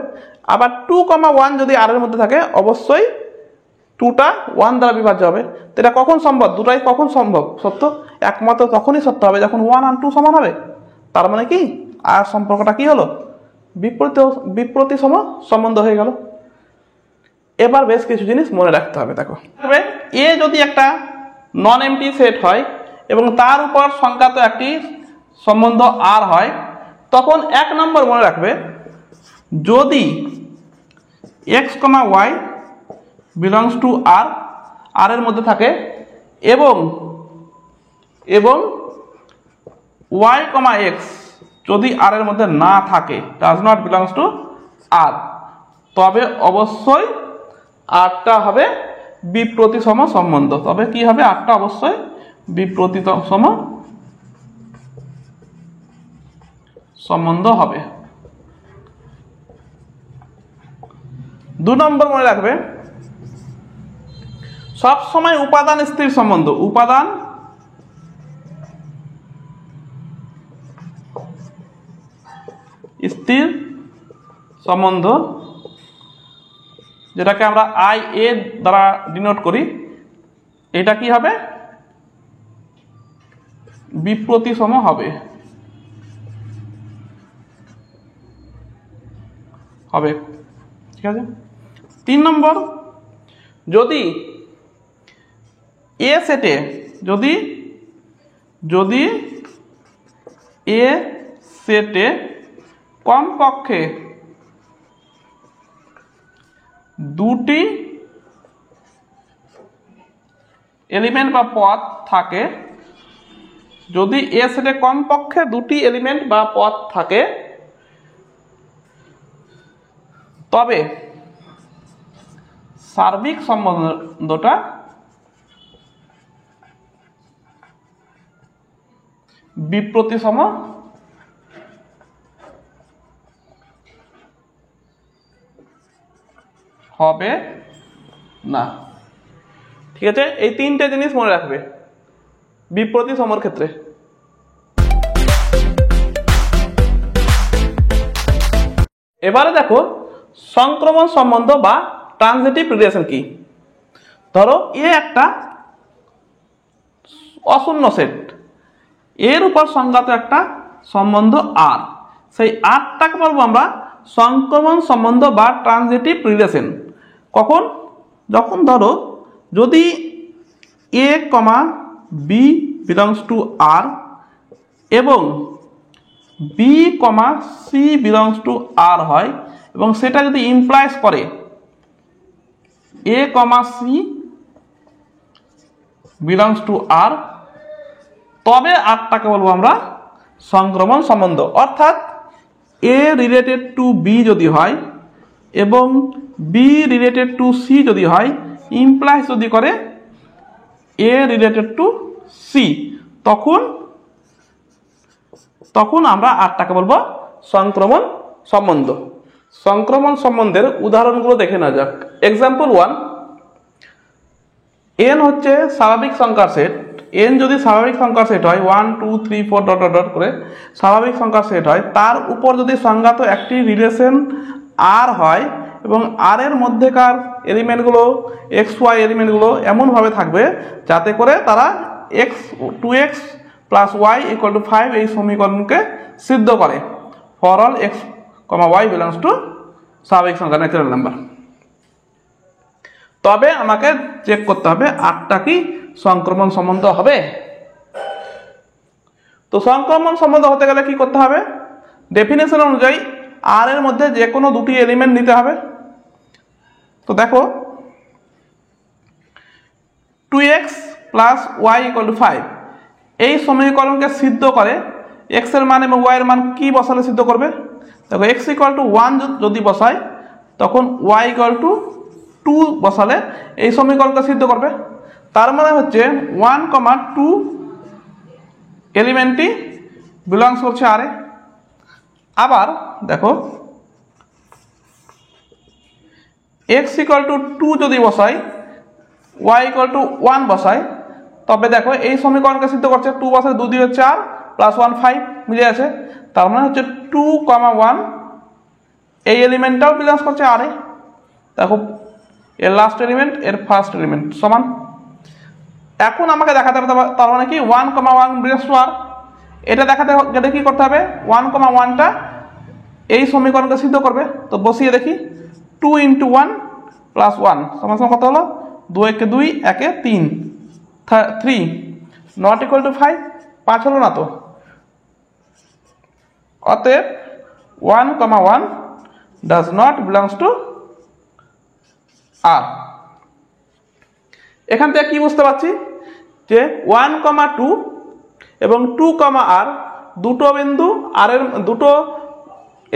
আবার 2 1 যদি আর এর মধ্যে থাকে অবশ্যই 2টা 1 দ্বারা বিভাজ্য হবে। তো এটা কখন সম্ভব? দুটাই কখন সম্ভব সত্য? একমাত্র তখনই সত্য হবে যখন 1 আর 2 সমান হবে। তার মানে কি আর সম্পর্কটা কি হলো? বিপ্রতিসম সম্বন্ধ হয়ে গেল। এবার বেশ কিছু জিনিস মনে রাখতে হবে। দেখো এ যদি একটা নন এমটি সেট হয় এবং তার উপর সংখ্যাত একটি সম্বন্ধ আর হয়, তখন 1 নম্বর মনে রাখবে, যদি x, y belongs to R, R এর মধ্যে থাকে, এবং এবং ওয়াই কমা এক্স যদি আর এর মধ্যে না থাকে, does not belongs to R, তবে অবশ্যই আরটা হবে বিপ্রতিসম সম্বন্ধ। তবে কি হবে? আরটা অবশ্যই বিপ্রতিসম সম্বন্ধ হবে। 2 নম্বর মনে রাখবে, সব সময় উপাদান স্থির সম্বন্ধ, উপাদান স্থির সম্বন্ধ, যেটাকে আমরা আই এ দ্বারা ডিনোট করি, এটা কি হবে? বিপ্রতিসম হবে। ঠিক আছে। 3 নম্বর, যদি এ সেটে যদি এ সেটে কমপক্ষে দুটি এলিমেন্ট বা পদ থাকে, যদি এ সেটে কমপক্ষে দুটি এলিমেন্ট বা পদ থাকে, তবে সার্বিক সম্বন্ধটা বিপ্রতিসম হবে না। ঠিক আছে, এই 3টে জিনিস মনে রাখবে বিপ্রতিসমর ক্ষেত্রে। এবারে দেখো সংক্রমণ সম্বন্ধ বা ট্রানজিটিভ রিলেশন কি। ধরো এ একটা অশূন্য সেট, এর উপর সংজ্ঞাত একটা সম্বন্ধ আর, সেই আরটাকে বলবো আমরা সংক্রমণ সম্বন্ধ বা ট্রানজিটিভ রিলেশন। কখন? যখন ধরো যদি A comma B belongs to R এবং B comma C belongs to R হয়, এবং সেটা যদি ইমপ্লাইজ করে A comma C belongs to R, তবে আরটাকে বলবো আমরা সংক্রমণ সম্বন্ধ। অর্থাৎ এ রিলেটেড টু বি যদি হয় এবং বি রিলেটেড টু সি যদি হয়, ইমপ্লাইজ যদি করে এ রিলেটেড টু সি, তখন আমরা আরটাকে বলবো সংক্রমণ সম্বন্ধ। সংক্রমণ সম্বন্ধের উদাহরণগুলো দেখে নেওয়া যাক। এক্সাম্পল 1, এন হচ্ছে স্বাভাবিক সংখ্যার সেট। এন যদি স্বাভাবিক সংখ্যার সেট হয়, 1 2 3 4 ডট ডট ডট করে স্বাভাবিক সংখ্যার সেট হয়, তার উপর যদি সংজ্ঞাত একটি রিলেশন আর হয় এবং আর এর মধ্যেকার এলিমেন্টগুলো এক্স ওয়াই এলিমেন্টগুলো এমনভাবে থাকবে যাতে করে তারা X 2x plus Y equal to 5 এই সমীকরণকে সিদ্ধ করে, for all X comma Y belongs to স্বাভাবিক সংখ্যা ন্যাচারাল নাম্বার। তবে আমাকে চেক করতে হবে আরটা কি সংক্রমণ সম্বন্ধ হবে। তো সংক্রমণ সম্বন্ধ হতে গেলে কি করতে হবে? ডেফিনেশন অনুযায়ী আর এর মধ্যে যে কোনো দুটি এলিমেন্ট নিতে হবে। তো দেখো 2x plus Y equal to 5 এই সমীকরণকে সিদ্ধ করে এক্স এর মান এবং ওয়াই এর মান কি বসালে সিদ্ধ করবে? দেখো এক্স ইকুয়াল টু 1 যদি বসায়, তখন ওয়াই ইকুয়াল টু 2 বসালে এই সমীকরণকে সিদ্ধ করবে। তার মানে হচ্ছে 1,2 এলিমেন্টটি বিলংস করছে আর এ। আবার দেখো এক্স ইকুয়াল টু 2 যদি বসাই, ওয়াই ইকুয়াল টু 1 বসাই, তবে দেখো এই সমীকরণকে সিদ্ধ করছে, 2 বসালে 2 দিয়ে 4 প্লাস 1 5 মিলে আছে। তার মানে হচ্ছে 2,1 এই এলিমেন্টটাও বিলংস করছে আর এ। দেখো এর লাস্ট এলিমেন্ট এর ফার্স্ট এলিমেন্ট সমান। এখন আমাকে দেখাতে হবে তার মানে কি 1,1 বিলংস টু আর। এটা দেখাতে গেলে কি করতে হবে? 1,1টা এই সমীকরণকে সিদ্ধ করবে। তো বসিয়ে দেখি, 2 × 1 প্লাস 1 সমান সমান কত হলো? 2 × 2 1 × 3 3 নট ইকুয়াল টু 5 5 হলো না তো। অতএব 1,1 ডাজ নট বিলংস টু আর। এখান থেকে কি বুঝতে পারছি যে 1,2 এবং 2,r দুটো বিন্দু আর এর দুটো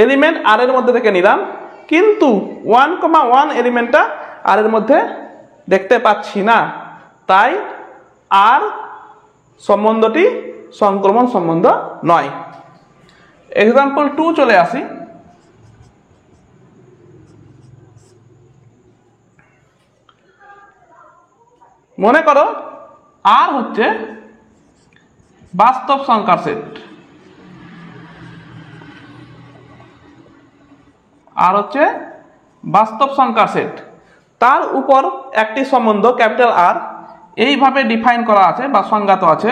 এলিমেন্ট আর এর মধ্যে থেকে নিলাম, কিন্তু 1,1 এলিমেন্টটা আর এর মধ্যে দেখতে পাচ্ছি না, তাই আর সম্বন্ধটি সংক্রমণ সম্বন্ধ নয়। এক্সাম্পল 2 চলে আসি। মনে করো আর হচ্ছে বাস্তব সংখ্যার সেট, আর হচ্ছে বাস্তব সংখ্যার সেট, তার উপর একটি সম্বন্ধ ক্যাপিটাল আর এইভাবে ডিফাইন করা আছে বা সংজ্ঞাত আছে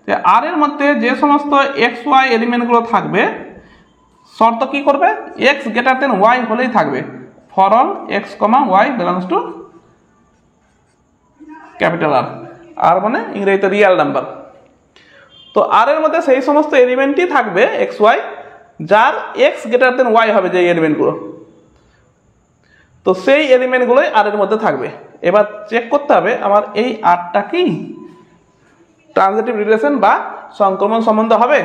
যে আর এর মধ্যে যে সমস্ত এক্স ওয়াই এলিমেন্টগুলো থাকবে শর্ত কি করবে, এক্স গ্রেটার দেন ওয়াই হলেই থাকবে, for all X comma Y belongs to capital R, R মানে ইংরেজিতে রিয়েল নাম্বার। তো আর এর মধ্যে সেই সমস্ত এলিমেন্টই থাকবে এক্স ওয়াই যার এক্স গ্রেটার দেন ওয়াই হবে যে এলিমেন্টগুলো, তো সেই এলিমেন্টগুলোই আর এর মধ্যে থাকবে। এবার চেক করতে হবে আমার এই আরটা কি ট্রানজিটিভ রিলেশন বা সংক্রমণ সম্বন্ধ হবে।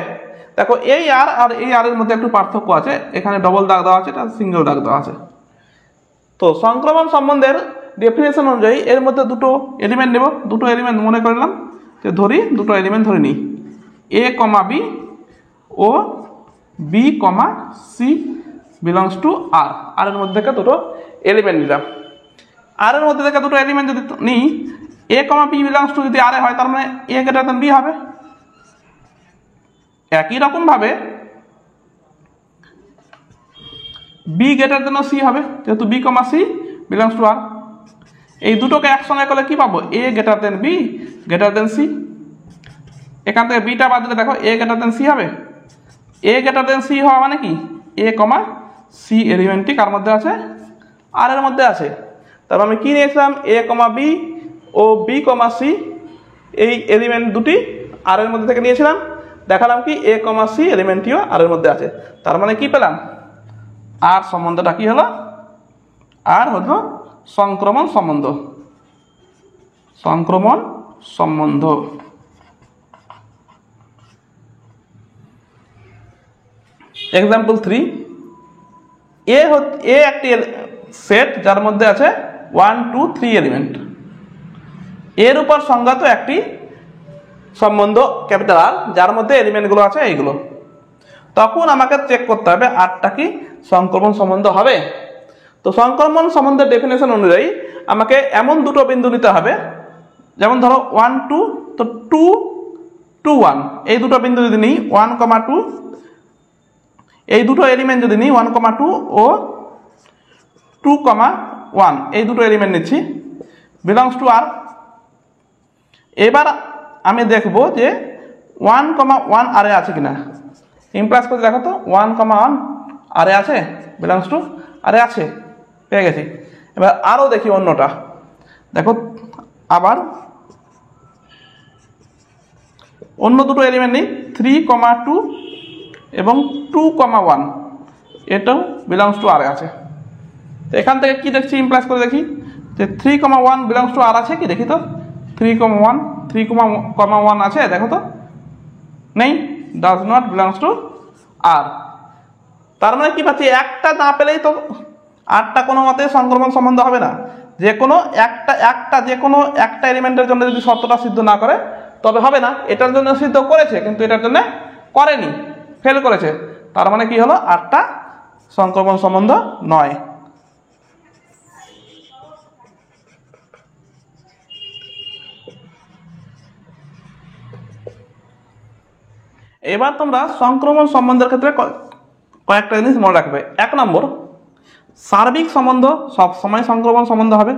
দেখো এই আর আর এই আর এর মধ্যে একটু পার্থক্য আছে, এখানে ডবল দাগ দেওয়া আছে, এটা সিঙ্গেল দাগ দেওয়া আছে। তো সংক্রমণ সম্বন্ধের ডেফিনেশন অনুযায়ী এর মধ্যে দুটো এলিমেন্ট নেব, দুটো এলিমেন্ট মনে করলাম যে ধরি, দুটো এলিমেন্ট ধরে নিই এ কমা বি ও B comma C belongs to R, R এর মধ্যে থেকে দুটো এলিমেন্ট নিলাম। আর এর মধ্যে থেকে দুটো এলিমেন্ট যদি নিই A comma B belongs two যদি আর হয় তার মানে এ গ্রেটার দেন বি হবে। একই রকম ভাবে বি গ্রেটার দেন সি হবে, যেহেতু B comma C belongs to R. এই দুটোকে একসঙ্গে করলে কি পাবো, A greater than B greater than C. এখান থেকে বিটা বাদ দিলে দেখো এ গ্রেটার দেন সি হবে। এ গ্রেটার দেন সি হওয়া মানে কি, এ কমা সি এলিমেন্টটি কার মধ্যে আছে, আর এর মধ্যে আছে। তারপর আমি কি নিয়েছিলাম, এ কমা বি ও বি কমা সি এই এলিমেন্ট দুটি আর এর মধ্যে থেকে নিয়েছিলাম, দেখালাম কি এ কমা সি এলিমেন্টটিও আর এর মধ্যে আছে। তার মানে কি পেলাম, আর সম্বন্ধটা কি হলো, আর হলো সংক্রমণ সম্বন্ধ, সংক্রমণ সম্বন্ধ। এক্সাম্পল 3, এ একটি সেট যার মধ্যে আছে 1, 2, 3 এলিমেন্ট, এর উপর সংজ্ঞাত একটি সম্বন্ধ ক্যাপিটাল আর যার মধ্যে এলিমেন্টগুলো আছে এইগুলো। তখন আমাকে চেক করতে হবে আরটা কি সংক্রমণ সম্বন্ধ হবে। তো সংক্রমণ সম্বন্ধের ডেফিনেশন অনুযায়ী আমাকে এমন দুটো বিন্দু নিতে হবে, যেমন ধরো 1, 2, তো 2, 2, 1 এই দুটো বিন্দু যদি নিই 1,2 এই দুটো এলিমেন্ট যদি নিই 1,2 ও 2,1 এই দুটো এলিমেন্ট নিচ্ছি বিলংস টু আর। এবার আমি দেখব যে 1,1 আরে আছে কিনা, ইমপ্লাস করে দেখো তো 1,1 আরে আছে বিলংস টু আরে আছে, পেয়ে গেছি। এবার আরও দেখি অন্যটা, দেখো আবার অন্য দুটো এলিমেন্ট নিই 3,2 এবং 2,1 এটাও বিলংস টু আর আছে। তো এখান থেকে কি দেখছি, ইমপ্লাস করে দেখি যে 3,1 বিলংস টু আর আছে কি, দেখি তো 3,1 আছে, দেখো তো নেই, does not belongs to R. তার মানে কি পাচ্ছি, একটা না পেলেই তো আরটা কোনো মতে সংক্রমণ সম্বন্ধ হবে না। যে কোনো একটা এলিমেন্টের জন্য যদি শর্তটা সিদ্ধ না করে তবে হবে না। এটার জন্য সিদ্ধ করেছে কিন্তু এটার জন্য করেনি, ফেল করেছে, তার মানে কি হলো আরটা সংক্রমণ সম্বন্ধ নয়। এবার তোমরা সংক্রমণ সম্বন্ধের ক্ষেত্রে কয়েকটা জিনিস মনে রাখবে। 1 নম্বর, সার্বিক সম্বন্ধ সবসময় সংক্রমণ সম্বন্ধ হবে।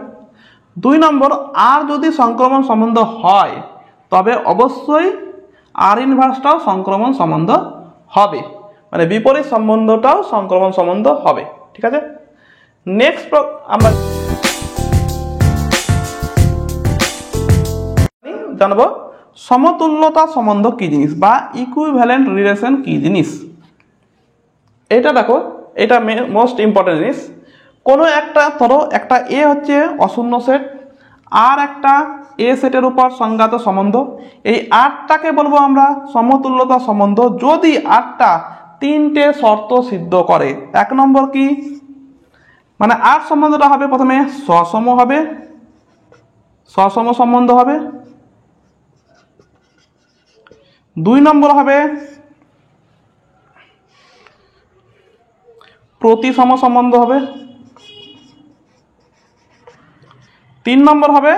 2 নম্বর, আর যদি সংক্রমণ সম্বন্ধ হয় তবে অবশ্যই আর ইনভার্সটাও সংক্রমণ সম্বন্ধ হবে, মানে বিপরীত সম্বন্ধটাও সংক্রমণ সম্বন্ধ হবে। ঠিক আছে, নেক্সট আমরা জানবো সমতুল্যতা সম্বন্ধ কি জিনিস বা ইকুইভ্যালেন্ট রিলেশন কি জিনিস। এটা দেখো, এটা মোস্ট ইম্পর্টেন্ট জিনিস। কোনো একটা ধরো একটা এ হচ্ছে অশূন্য সেট, আর একটা এ সেটের উপর সংজ্ঞাত সম্বন্ধ। এই আরটাকে বলবো আমরা সমতুল্যতা সম্বন্ধ যদি আরটা তিনটে শর্ত সিদ্ধ করে। এক নম্বর কি, মানে আর সম্বন্ধটা হবে প্রথমে সসম হবে, সসম সম্বন্ধ হবে। দুই নম্বর হবে প্রতিসম সম্বন্ধ হবে। তিন নম্বর হবে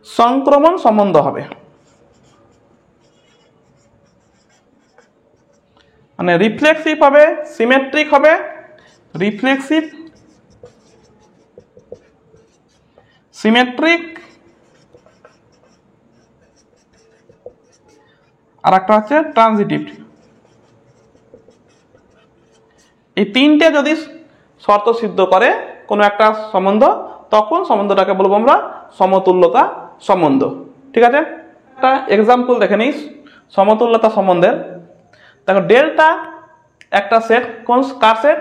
সংক্রমণ সম্বন্ধ হবে। মানে রিফ্লেক্সিভ হবে, সিমেট্রিক হবে, রিফ্লেক্সিভ, সিমেট্রিক, আর একটা হচ্ছে ট্রানজিটিভ। এই তিনটে যদি শর্ত সিদ্ধ করে কোনো একটা সম্বন্ধ, তখন সম্বন্ধটাকে বলবো আমরা সমতুল্যতা সম্বন্ধ। ঠিক আছে, একটা এক্সাম্পল দেখে নিস সমতুল্যতা সম্বন্ধের। দেখো ডেল্টা একটা সেট, কোন কার সেট?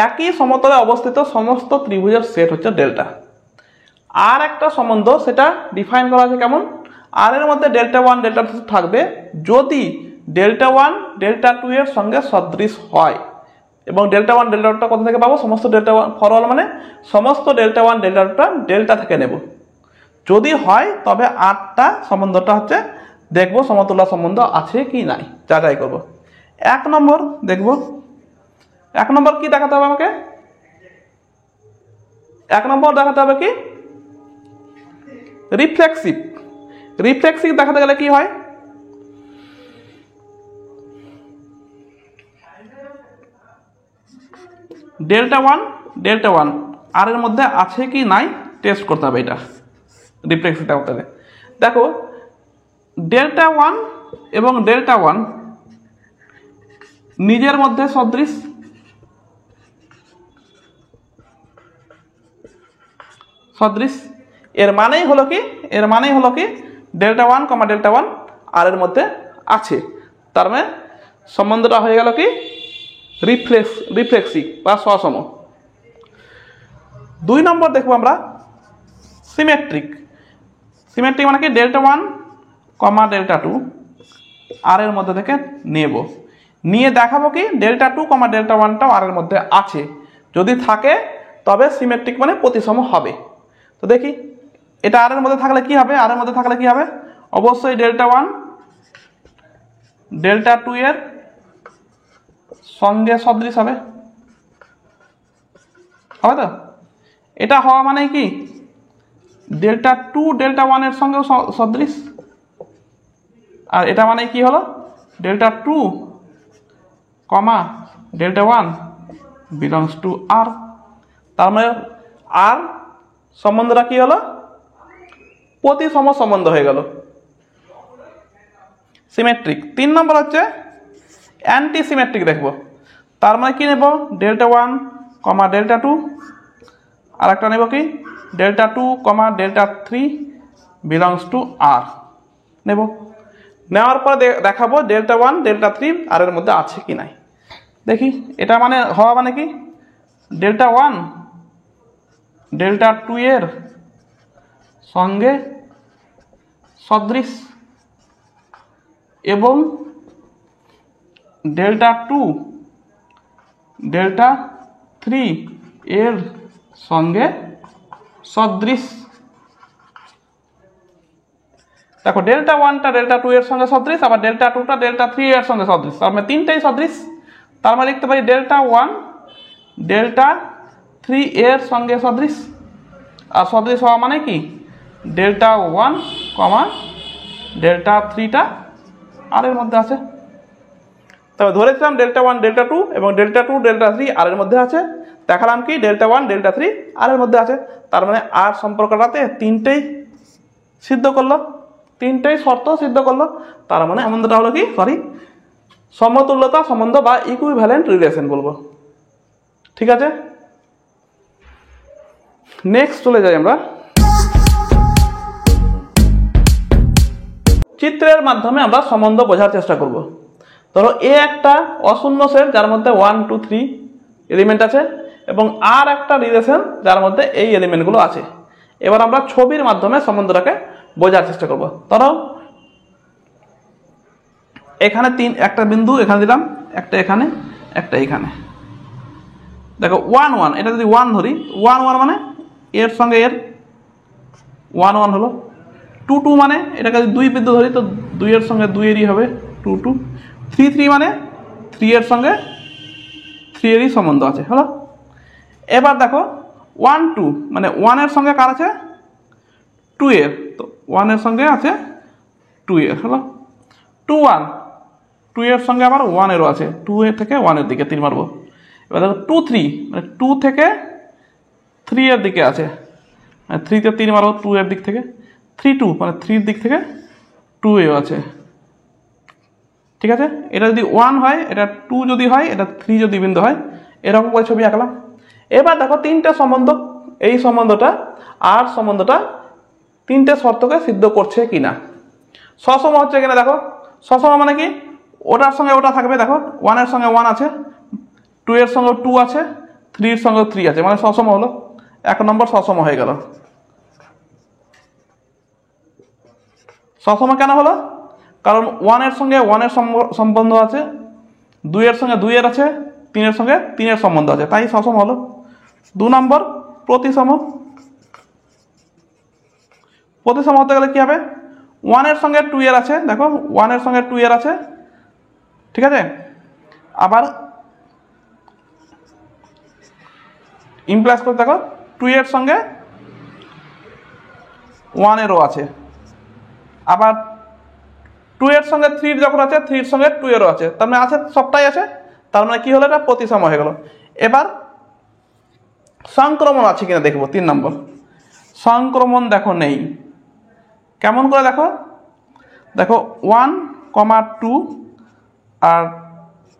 একই সমতলে অবস্থিত সমস্ত ত্রিভুজের সেট হচ্ছে ডেল্টা। আর একটা সম্বন্ধ সেটা ডিফাইন করা আছে কেমন, আর এর মধ্যে ডেল্টা ওয়ান ডেল্টা টু থাকবে যদি ডেল্টা ওয়ান ডেল্টা টু এর সঙ্গে সদৃশ হয়। এবং ডেল্টা ওয়ান ডেল্টা টুটা কোথা থেকে পাবো? সমস্ত ডেল্টা ওয়ান ফর অল মানে সমস্ত ডেল্টা ওয়ান ডেল্টা টুটা ডেল্টা থেকে নেব। যদি হয় তবে আটটা সম্বন্ধটা হচ্ছে দেখবো সমতুল্য সম্বন্ধ আছে কি নাই, যাচাই করব। এক নম্বর দেখব, এক নম্বর কি দেখাতে হবে আমাকে? এক নম্বর দেখাতে হবে কি রিফ্লেক্সিভ। রিফ্লেক্সিভ দেখাতে গেলে কি হয়? ডেল্টা ওয়ান আর এর মধ্যে আছে কি নাই টেস্ট করতে হবে। এটা রিফ্লেক্সিভটা করতে হবে। দেখো ডেল্টা ওয়ান এবং ডেল্টা ওয়ান নিজের মধ্যে সদৃশ, সদৃশ। এর মানেই হলো কি, এর মানেই হলো কি delta one comma delta one R এর মধ্যে আছে। তার মানে সম্বন্ধটা হয়ে গেল কি রিফ্লেক্সিভ বা সসম। দুই নম্বর দেখবো আমরা সিমেট্রিক। সিমেট্রিক মানে কি delta one comma delta two R এর মধ্যে থেকে নেব, নিয়ে দেখাবো কি ডেল্টা টু কমা ডেল্টা ওয়ানটাও আর এর মধ্যে আছে। যদি থাকে তবে সিমেট্রিক মানে প্রতিসম হবে। তো দেখি এটা আর এর মধ্যে থাকলে কি হবে? আর এর মধ্যে থাকলে কি হবে? অবশ্যই ডেল্টা ওয়ান ডেল্টা টু এর সঙ্গে সদৃশ হবে, হবে তো? এটা হওয়া মানে কি ডেল্টা টু ডেল্টা ওয়ানের সঙ্গেও সদৃশ। আর এটা মানে কি হলো delta two comma delta one belongs to R. তার মানে আর সম্বন্ধটা কি হলো? প্রতিসম সম্বন্ধ হয়ে গেল, সিমেট্রিক। তিন নম্বর হচ্ছে অ্যান্টি সিমেট্রিক দেখবো। তার মানে কি নেব? Delta one comma delta two R একটা নেব কি delta two comma delta three belongs to R নেব। নেওয়ার পর দেখাবো delta one delta three R এর মধ্যে আছে কি নাই। দেখি এটা মানে হওয়া মানে কি ডেল্টা ওয়ান ডেল্টা টু এর সঙ্গে সদৃশ এবং ডেল্টা টু ডেল্টা থ্রি এর সঙ্গে সদৃশ। দেখো ডেল্টা ওয়ানটা ডেল্টা টু এর সঙ্গে সদৃশ, আবার ডেল্টা টুটা ডেল্টা থ্রি এর সঙ্গে সদৃশ। তার মানে তিনটাই সদৃশ। তার মানে লিখতে পারি ডেল্টা ওয়ান ডেল্টা থ্রি এর সঙ্গে সদৃশ। আর সদৃশ হওয়া মানে কি ডেল্টা ওয়ান কমা ডেল্টা থ্রিটা আর এর মধ্যে আছে। তবে ধরেছিলাম ডেল্টা ওয়ান ডেল্টা টু এবং delta to delta three R এর মধ্যে আছে। দেখালাম কি delta one delta three R এর মধ্যে আছে। তার মানে আর সম্পর্কটাতে তিনটেই সিদ্ধ করলো, তিনটেই শর্ত সিদ্ধ করলো। তার মানে সম্বন্ধটা হলো কি সমতুল্যতা সম্বন্ধ বা ইকুইভ্যালেন্ট রিলেশন বলবো। ঠিক আছে, নেক্সট চলে যাই আমরা। চিত্রের মাধ্যমে আমরা সম্বন্ধ বোঝার চেষ্টা করব। ধরো এ একটা অশূন্য সেট যার মধ্যে 1 2 3 এলিমেন্ট আছে এবং আর একটা রিলেশন যার মধ্যে এই এলিমেন্টগুলো আছে। এবার আমরা ছবির মাধ্যমে সম্বন্ধটাকে বোঝার চেষ্টা করব। ধরো এখানে একটা বিন্দু এখানে দিলাম, একটা এখানে, একটা এখানে। দেখো 1 1, এটা যদি 1 ধরি, 1 1 মানে এর সঙ্গে এর 1 1 হলো। 2 2 মানে এটাকে যদি 2 বিন্দু ধরি তো 2 এর সঙ্গে 2 এরই হবে 2 2। 3 3 মানে 3 এর সঙ্গে 3 এরই সম্বন্ধ আছে, হলো। এবার দেখো 1 2 মানে 1 এর সঙ্গে কার আছে, 2 এর, তো 1 এর সঙ্গে আছে 2 এর, হলো। 2 1, 2 এর সঙ্গে আবার 1 এরও আছে, 2 এর থেকে 1 এর দিকে 3 মারবো। এবার দেখো 2 3 মানে 2 থেকে 3 এর দিকে আছে, 3 তে 3 মারবো 2 এর দিক থেকে। 3 2 মানে 3 এর দিক থেকে 2 এও আছে, ঠিক আছে। এটা যদি 1 হয়, এটা 2 যদি হয়, এটা 3 যদি বিন্দু হয়, এরকম করে ছবি আঁকলাম। এবার দেখো তিনটে সম্বন্ধ, এই সম্বন্ধটা আর সম্বন্ধটা তিনটে শর্তকে সিদ্ধ করছে কিনা। সসম হচ্ছে কিনা দেখো। সসম মানে কি, ওটার সঙ্গে ওটা থাকবে। দেখো 1 এর সঙ্গে 1 আছে, 2 এর সঙ্গে 2 আছে, 3 এর সঙ্গে 3 আছে, মানে সসম হলো। 1 নম্বর সসম হয়ে গেল। সসম কেন হলো? কারণ 1 এর সঙ্গে 1 এর সম্বন্ধ আছে, 2 এর সঙ্গে 2 এর আছে, 3 এর সঙ্গে 3 এর সম্বন্ধ আছে, তাই সসম হলো। 2 নম্বর প্রতিসম। প্রতিসম হতে গেলে কি হবে, 1 এর সঙ্গে 2 এর আছে, দেখো 1 এর সঙ্গে 2 এর আছে, ঠিক আছে। আবার ইমপ্লাস করে দেখো 2 এর সঙ্গে 1 এরও আছে। আবার 2 এর সঙ্গে 3 যখন আছে, 3 এর সঙ্গে 2 এরও আছে, তার মানে আছে, সবটাই আছে, তার মানে কি হলো, এটা প্রতিসম হয়ে গেল। এবার সংক্রমণ আছে কিনা দেখবো। 3 নম্বর সংক্রমণ দেখো নেই। কেমন করে দেখো, দেখো 1, 2 আর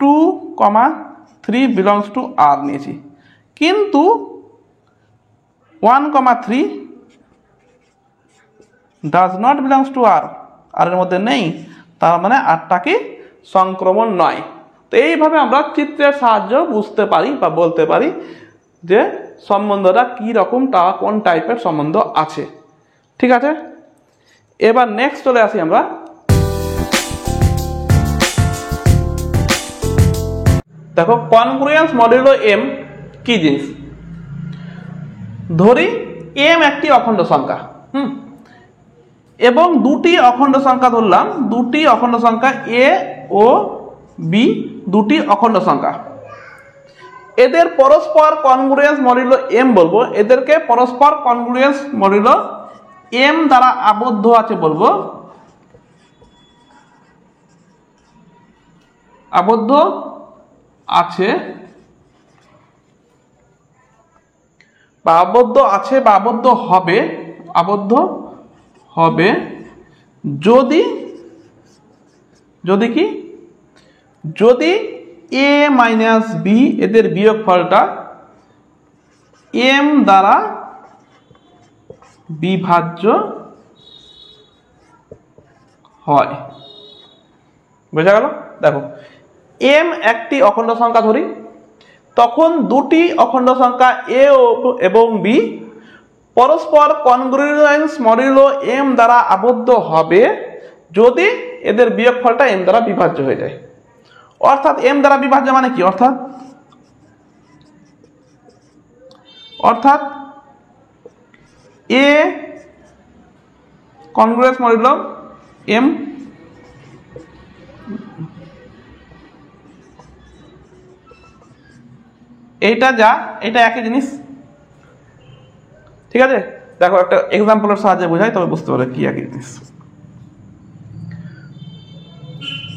2, 3 বিলংস টু আর নিয়েছি, কিন্তু 1, 3 does not belongs to R, R এর মধ্যে নেই, তার মানে আরটা কি সংক্রমণ নয়। তো এইভাবে আমরা চিত্রের সাহায্য বুঝতে পারি বা বলতে পারি যে সম্বন্ধটা কি রকম, তা কোন টাইপের সম্বন্ধ আছে, ঠিক আছে। এবার নেক্সট চলে আসি আমরা। দেখো কনগ্রুয়েন্স মডুলো এম কি জিনিস। ধরি এম একটি অখণ্ড সংখ্যা, এবং দুটি অখণ্ড সংখ্যা ধরলাম, দুটি অখণ্ড সংখ্যা এ ও বি, দুটি অখণ্ড সংখ্যা। এদের পরস্পর কনগ্রুয়েন্স মডুলো এম বলবো, এদেরকে পরস্পর কনগ্রুয়েন্স মডুলো এম দ্বারা আবদ্ধ আছে বলবো, আবদ্ধ আছে বা আবদ্ধ আছে বা আবদ্ধ হবে, আবদ্ধ হবে যদি, যদি কি, যদি এ মাইনাস বি এদের বিয়োগফলটা এম দ্বারা বিভাজ্য হয়। বোঝা গেল? দেখো এম একটি অখণ্ড সংখ্যা ধরি, তখন দুটি অখণ্ড সংখ্যা এ এবং বি পরস্পর কনগ্রুয়েন্স মডুলো এম দ্বারা আবদ্ধ হবে যদি এদের বিয়োগফলটা এম দ্বারা বিভাজ্য হয়ে যায়। অর্থাৎ এম দ্বারা বিভাজ্য মানে কি, অর্থাৎ এ কনগ্রুয়েন্স মডুলো এম, এইটা যা, এটা একই জিনিস, ঠিক আছে। দেখো একটা এক্সাম্পলের সাহায্যে বোঝাই, তবে বুঝতে পারবে কি একই জিনিস।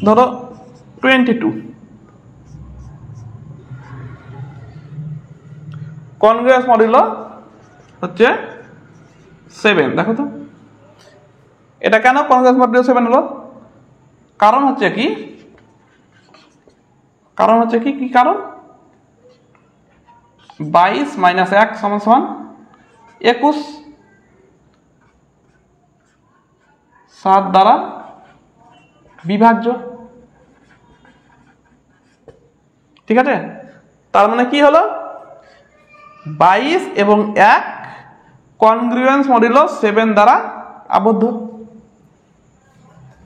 ধরো 22 কনগ্রুয়েন্স মডুলো হচ্ছে 7। দেখো তো এটা কেন কনগ্রুয়েন্স মডুলো 7 হলো, কারণ হচ্ছে কি, কারণ হচ্ছে কি, কি কারণ, 22 মাইনাস 1 সমান সমান 21, 7 দ্বারা বিভাজ্য, ঠিক আছে। তার মানে কি হলো 22 এবং 1 কনগ্রুয়েন্স মডুলো 7 দ্বারা আবদ্ধ।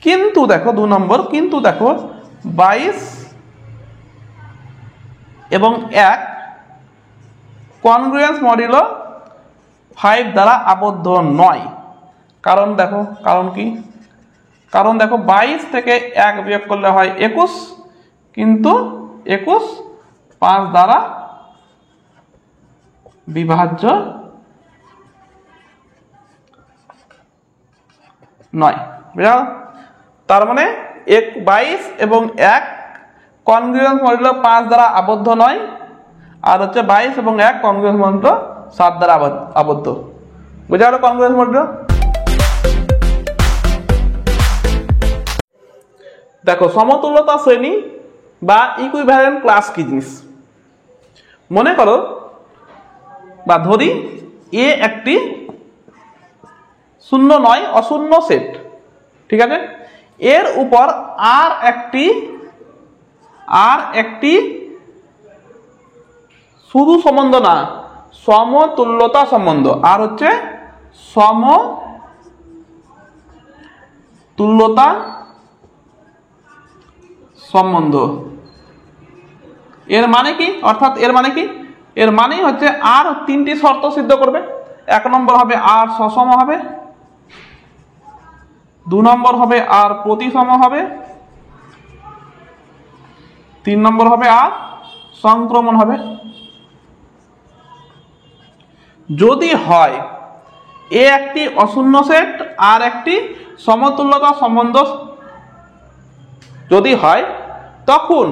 কিন্তু দেখো 2 নম্বর, কিন্তু দেখো 22 এবং 1 কনগ্রুয়েন্স মডুলো 5 দ্বারা আবদ্ধ নয়। কারণ দেখো, কারণ কি? কারণ দেখো 22 থেকে 1 বিয়োগ করলে হয় 21, কিন্তু 21 5 দ্বারা বিভাজ্য নয়। বুঝা? তার মানে 22 এবং 1 কনগ্রুয়েন্স মডুলো 5 দ্বারা আবদ্ধ নয়, আর হচ্ছে 22 এবং 1 কনগ্রুয়েন্স মডুলো 7 দ্বারা আবদ্ধ। বুঝা গেল কনগ্রুয়েন্স মডুলো? দেখো সমতুল্যতা শ্রেণী বা ইকুইভ্যালেন্ট ক্লাস কি জিনিস? মনে করো বা ধরি এ একটি শূন্য নয় অশূন্য সেট, ঠিক আছে? এর উপর আর একটি শুধু সম্বন্ধ না, সমতুল্যতা সম্বন্ধ, আর হচ্ছে সমতুল্যতা সম্বন্ধ। এর মানে কি? অর্থাৎ এর মানে কি? এর মানেই হচ্ছে আর 3টি শর্ত সিদ্ধ করবে। 1 নম্বর হবে আর সসম হবে, 2 নম্বর হবে আর প্রতিসম হবে, 3 নম্বর হবে আর সংক্রমণ হবে। যদি হয় এ একটি অশূন্য সেট আর একটি সমতুল্যতা সম্বন্ধ যদি হয়, তখন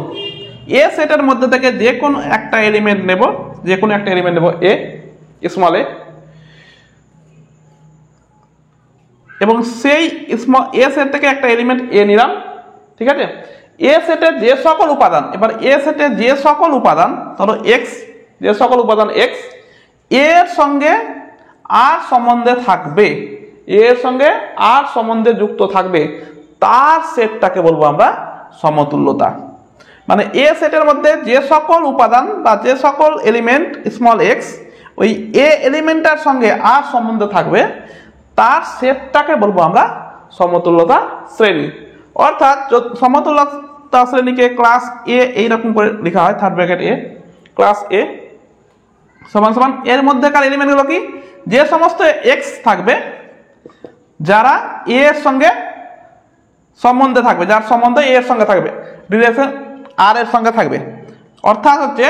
এ সেটের মধ্যে থেকে যে কোনো একটা এলিমেন্ট নেব, এ স্মল এ, এবং সেই এ সেট থেকে একটা এলিমেন্ট এ নিলাম, ঠিক আছে? এ সেটের যে সকল উপাদান, এবার এ সেটের যে সকল উপাদান, ধরো এক্স, যে সকল উপাদান এক্স এর সঙ্গে আর সম্বন্ধে থাকবে, এর সঙ্গে আর সম্বন্ধে যুক্ত থাকবে, তার সেটটাকে বলবো আমরা সমতুল্যতা। মানে এ সেটের মধ্যে যে সকল উপাদান বা যে সকল এলিমেন্ট স্মল এক্স ওই এ এলিমেন্টটার সঙ্গে আর সম্বন্ধ থাকবে, তার সেটটাকে বলবো আমরা সমতুল্যতা শ্রেণী। অর্থাৎ সমতুল্যতা শ্রেণীকে ক্লাস এ এইরকম করে লেখা হয়, থার্ড ব্র্যাকেট এ, ক্লাস এ সমান সমান এর মধ্যেকার এলিমেন্টগুলো কি? যে সমস্ত এক্স থাকবে যারা এ এর সঙ্গে সম্বন্ধে থাকবে, যার সম্বন্ধ এ এর সঙ্গে থাকবে, রিলেশন আর এর সঙ্গে থাকবে, অর্থাৎ হচ্ছে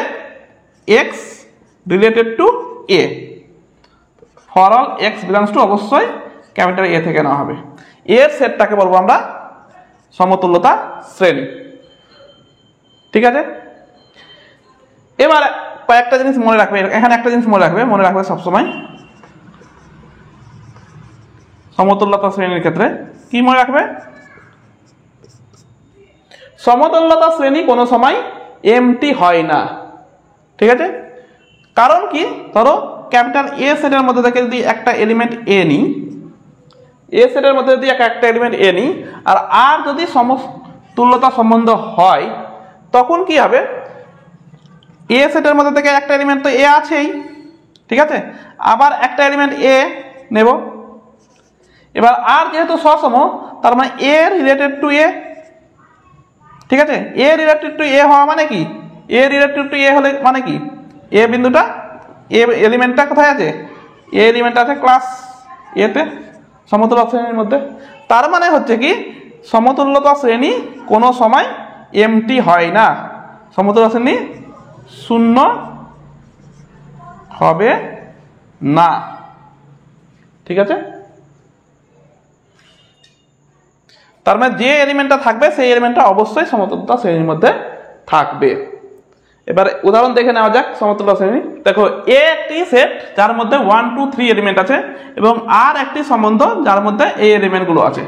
x related to A, for all x belongs to অবশ্যই ক্যাপিটাল এ থেকে নেওয়া হবে। এর সেটটাকে বলবো আমরা সমতুল্যতা শ্রেণী, ঠিক আছে? এবার কয়েকটা জিনিস মনে রাখবে, এখানে একটা জিনিস মনে রাখবে সবসময় সমতুল্যতা শ্রেণীর ক্ষেত্রে। কি মনে রাখবে? সমতুল্যতা শ্রেণী কোনো সময় এমটি হয় না, ঠিক আছে? কারণ কি? ধরো ক্যাপিটাল এ সেটের মধ্যে থেকে যদি একটা এলিমেন্ট এ নিই, এ সেটের মধ্যে যদি একটা এলিমেন্ট এ নিই, আর যদি সমতুল্যতা সম্বন্ধ হয়, তখন কি হবে? এ সেটের মধ্যে থেকে একটা এলিমেন্ট তো এ আছেই, ঠিক আছে? আবার একটা এলিমেন্ট এ নেব, এবার আর যেহেতু সসম, তার মানে এ রিলেটেড টু এ, ঠিক আছে? এ রিলেটেড টু এ হওয়া মানে কি? এ রিলেটেড টু এ হলে মানে কি? এ বিন্দুটা, এ এলিমেন্টটা কোথায় আছে? এ এলিমেন্ট আছে ক্লাস এতে, সমতুল্যতা শ্রেণীর মধ্যে। তার মানে হচ্ছে কি সমতুল্যতা শ্রেণী কোনো সময় এমটি হয় না, সমতুল্যতা শ্রেণী শূন্য হবে না, ঠিক আছে? তার মানে যে এলিমেন্টটা থাকবে সেই এলিমেন্টটা অবশ্যই সমতুল্যতা শ্রেণীর মধ্যে থাকবে। এবার উদাহরণ দেখে নেওয়া যাক সমতুল্যতা শ্রেণী। দেখো এ একটি সেট যার মধ্যে 1 2 3 এলিমেন্ট আছে এবং আর একটি সম্বন্ধ যার মধ্যে এই এলিমেন্টগুলো আছে।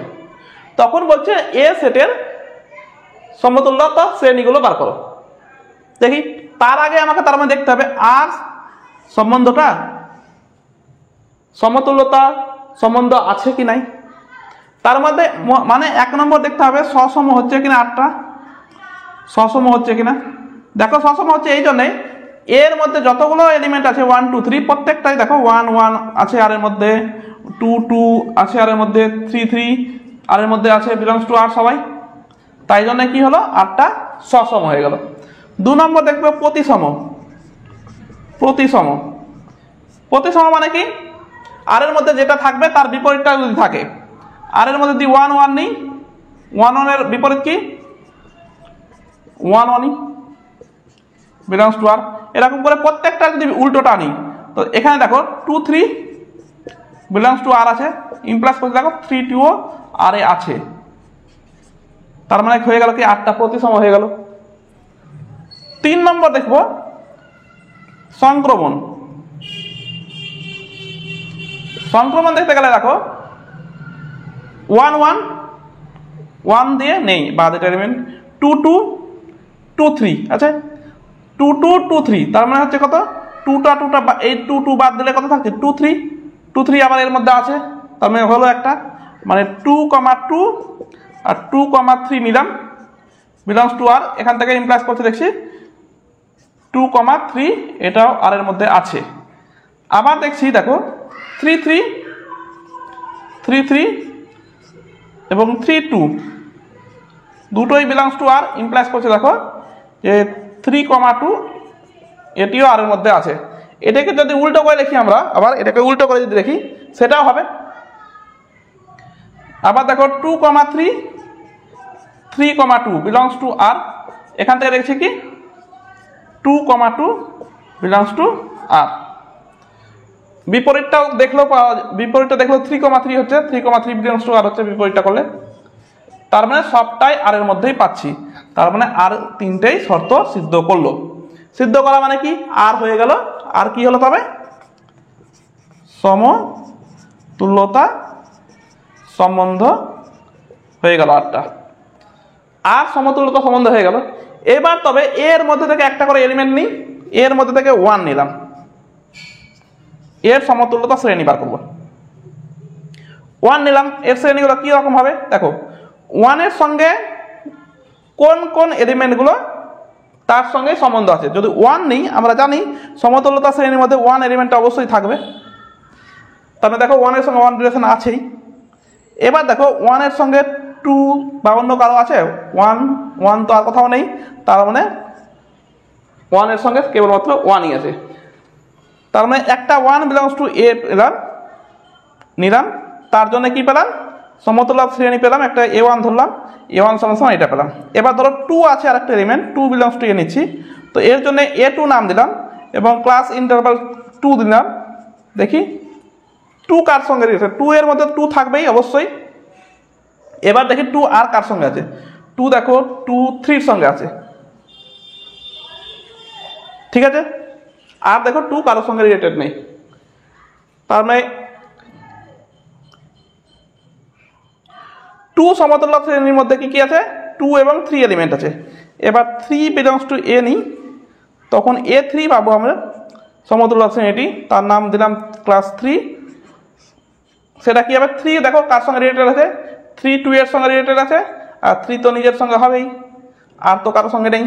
তখন বলছে এ সেটের সমতুল্যতা শ্রেণীগুলো বার করো। দেখি তার আগে আমাকে তার মানে দেখতে হবে আর সম্বন্ধটা সমতুল্যতা সম্বন্ধ আছে কি নাই। তার মধ্যে মানে 1 নম্বর দেখতে হবে সসম হচ্ছে কিনা, 8টা সসম হচ্ছে কিনা। দেখো সসম হচ্ছে এই জন্যে এর মধ্যে যতগুলো এলিমেন্ট আছে 1 2 3 প্রত্যেকটাই দেখো 1 1 আছে, আর এর মধ্যে 2 2 আছে, আর এর মধ্যে 3 3 আর এর মধ্যে আছে বিলংস টু আর সবাই। তাই জন্য কি হলো, আরটা সসম হয়ে গেল। 2 নম্বর দেখবে প্রতিসম। প্রতিসম প্রতিসম মানে কি, আর এর মধ্যে যেটা থাকবে তার বিপরীতটা যদি থাকে। আর এর মধ্যে যদি 1 1 নেই, 1 1 এর বিপরীত কি 1 1 বিলংস টু আর। এরকম করে প্রত্যেকটা যদি উল্টোটা আনি, তো এখানে দেখো 2 3 বিলংস টু আর আছে, ইমপ্লাস করতে দেখো 3 2 ও আর এ আছে। তার মানে হয়ে গেল কি, আটটা প্রতিসম হয়ে গেল। 3 নম্বর দেখবো সংক্রমণ। সংক্রমণ দেখতে গেলে দেখো 1 1 1 দিয়ে নেই, বাদ এটা এলিমেন্ট 2 2 2 3 আছে, 2 2 2 3, তার মানে হচ্ছে কত, 2টা এই 2 2 বাদ দিলে কত থাকছে 2 3 2 3 আবার এর মধ্যে আছে, তার মানে হলো একটা, মানে 2 2 আর 2 3 নিলাম বিলংস টু আর। এখান থেকে ইমপ্লাস করতে দেখছি 2 3 এটাও আর এর মধ্যে আছে। আবার দেখছি দেখো 3 3 3 3 এবং 3 2 দুটোই বিলংস টু আর, ইমপ্লাস করছে দেখো যে 3 2 এটিও আর এর মধ্যে আছে। এটাকে যদি উল্টো করে লিখি আমরা, আবার এটাকে উল্টো করে যদি দেখি সেটাও হবে। আবার দেখো 2 3 3 2 বিলংস টু আর, এখান থেকে দেখছি কি 2 2 বিলংস টু আর। বিপরীতটাও দেখলো, বিপরীতটা দেখলো 3 3 হচ্ছে, 3 3 বিলংস টু আর হচ্ছে বিপরীতটা করলে। তার মানে সবটাই আর এর মধ্যেই পাচ্ছি, তার মানে আর তিনটেই শর্ত সিদ্ধ করলো। সিদ্ধ করা মানে কি, আর হয়ে গেল। আর কি হলো তবে, সমতুল্যতা সম্বন্ধ হয়ে গেল আটটা। আর সমতুল্যতা সম্বন্ধ হয়ে গেল। এবার তবে এর মধ্যে থেকে একটা করে এলিমেন্ট নিই, এর মধ্যে থেকে 1 নিলাম, এর সমতুল্যতা শ্রেণী বার করব। 1 নিলাম, এর শ্রেণীগুলো কি রকম হবে দেখো, 1 এর সঙ্গে কোন কোন এলিমেন্টগুলো তার সঙ্গে সম্বন্ধ আছে। যদি 1 নেই, আমরা জানি সমতুল্যতা শ্রেণীর মধ্যে 1 এলিমেন্টটা অবশ্যই থাকবে, তাহলে দেখো 1 এর সঙ্গে 1 রিলেশন আছেই। এবার দেখো 1 এর সঙ্গে 2 বা অন্য কারো আছে, 1 1 তো আর কোথাও নেই, তার মানে 1 এর সঙ্গে কেবলমাত্র 1ই আছে। তার মানে একটা 1 বিলংস টু এ নিলাম, তার জন্য কি পেলাম, সমতুল্য শ্রেণী পেলাম, একটা a1 ধরলাম, a1 সমান এটা পেলাম। এবার ধরো 2 আছে আর একটা এলিমেন্ট, 2 বিলংস টু এ নিচ্ছি, তো এর জন্য a2 নাম দিলাম এবং ক্লাস ইন্টারভাল 2 দিলাম। দেখি 2 কার সঙ্গে রয়েছে, 2 এর মধ্যে 2 থাকবেই অবশ্যই। এবার দেখি 2 আর কার সঙ্গে আছে, 2 দেখো 2 3 সঙ্গে আছে, ঠিক আছে। আর দেখো 2 কারোর সঙ্গে রিলেটেড নেই, তার মানে 2 সমতুল্য শ্রেণীর মধ্যে কি কি আছে, 2 এবং 3 এলিমেন্ট আছে। এবার 3 বিলংস টু এ নিই, তখন a3 পাবো আমরা সমতুল্য শ্রেণীটি, তার নাম দিলাম ক্লাস 3। সেটা কি হবে, 3 দেখো কার সঙ্গে রিলেটেড আছে, 3 2 এর সঙ্গে রিলেটেড আছে, আর 3 তো নিজের সঙ্গে হবেই, আর তো কারোর সঙ্গে নেই।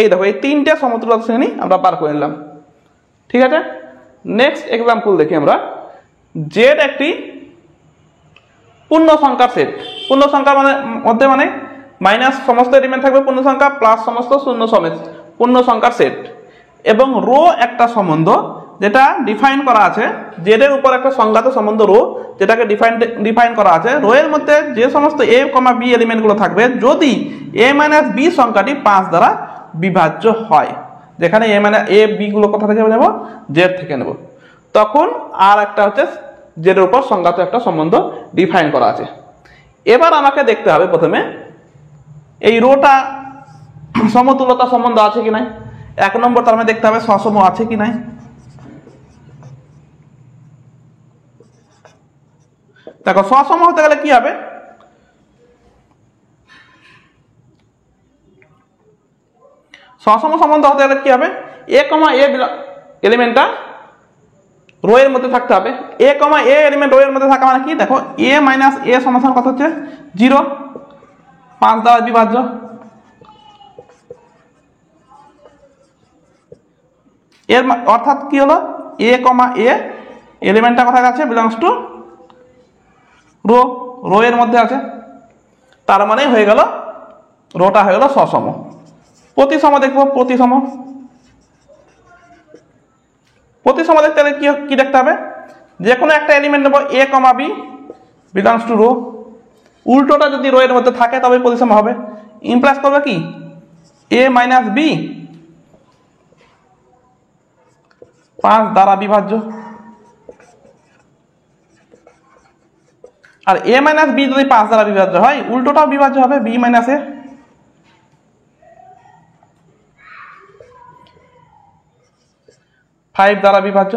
এই দেখো এই তিনটে সমতুল্য শ্রেণী আমরা বার করে নিলাম, ঠিক আছে। নেক্সট এক্সাম্পল দেখি আমরা। জেড একটি পূর্ণ সংখ্যার সেট। পূর্ণ সংখ্যা মানে মধ্যে মানে মাইনাস সমস্ত এলিমেন্ট থাকবে পূর্ণ সংখ্যা, প্লাস সমস্ত শূন্য সমেত পূর্ণ সংখ্যার সেট, এবং রো একটা সম্বন্ধ যেটা ডিফাইন করা আছে, জেড এর উপর একটা সংজ্ঞাত সম্বন্ধ রো, যেটাকে ডিফাইন করা আছে। রো এর মধ্যে যে সমস্ত a, b এলিমেন্টগুলো থাকবে, যদি a - b সংখ্যাটি 5 দ্বারা বিভাজ্য হয়, যেখানে a b গুলো কোথা থেকে নেব, জেড থেকে নেব, তখন আর একটা হচ্ছে জেড এর উপর সংজ্ঞাত একটা সম্বন্ধ ডিফাইন করা আছে। এবার আমাকে দেখতে হবে প্রথমে এই রোটা সমতুল্যতা সম্বন্ধ আছে কি নাই। 1 নম্বর তার মানে দেখতে হবে সসম আছে কি নাই। দেখো সসম হতে গেলে কি হবে, সসম সম্বন্ধ হতে গেলে কি হবে, a, a এলিমেন্টটা রো এর মধ্যে থাকতে হবে। a, a এলিমেন্ট রো এর মধ্যে থাকা মানে কি, দেখো a - a সমান কত হচ্ছে 0, 5 দ্বারা বিভাজ্য। এর অর্থাৎ কি হলো, এ কমা এ এলিমেন্টটা কোথায় আছে, বিলংস টু রো, রো এর মধ্যে আছে। তার মানে হয়ে গেল রোটা হয়ে গেল সসম। প্রতিসম দেখবো, প্রতিসম দেখতে হলে কি দেখতে হবে, যে কোনো একটা এলিমেন্ট নেবো এ comma B belongs to rho, উল্টোটা যদি রো এর মধ্যে থাকে তবে প্রতিসম হবে। ইমপ্লাস করবে কি এ মাইনাস বি 5 দ্বারা বিভাজ্য, আর এ মাইনাস বি যদি 5 দ্বারা বিভাজ্য হয় উল্টোটাও বিভাজ্য হবে, বি মাইনাস এ। ফাইভ দ্বারা বিভাজ্য,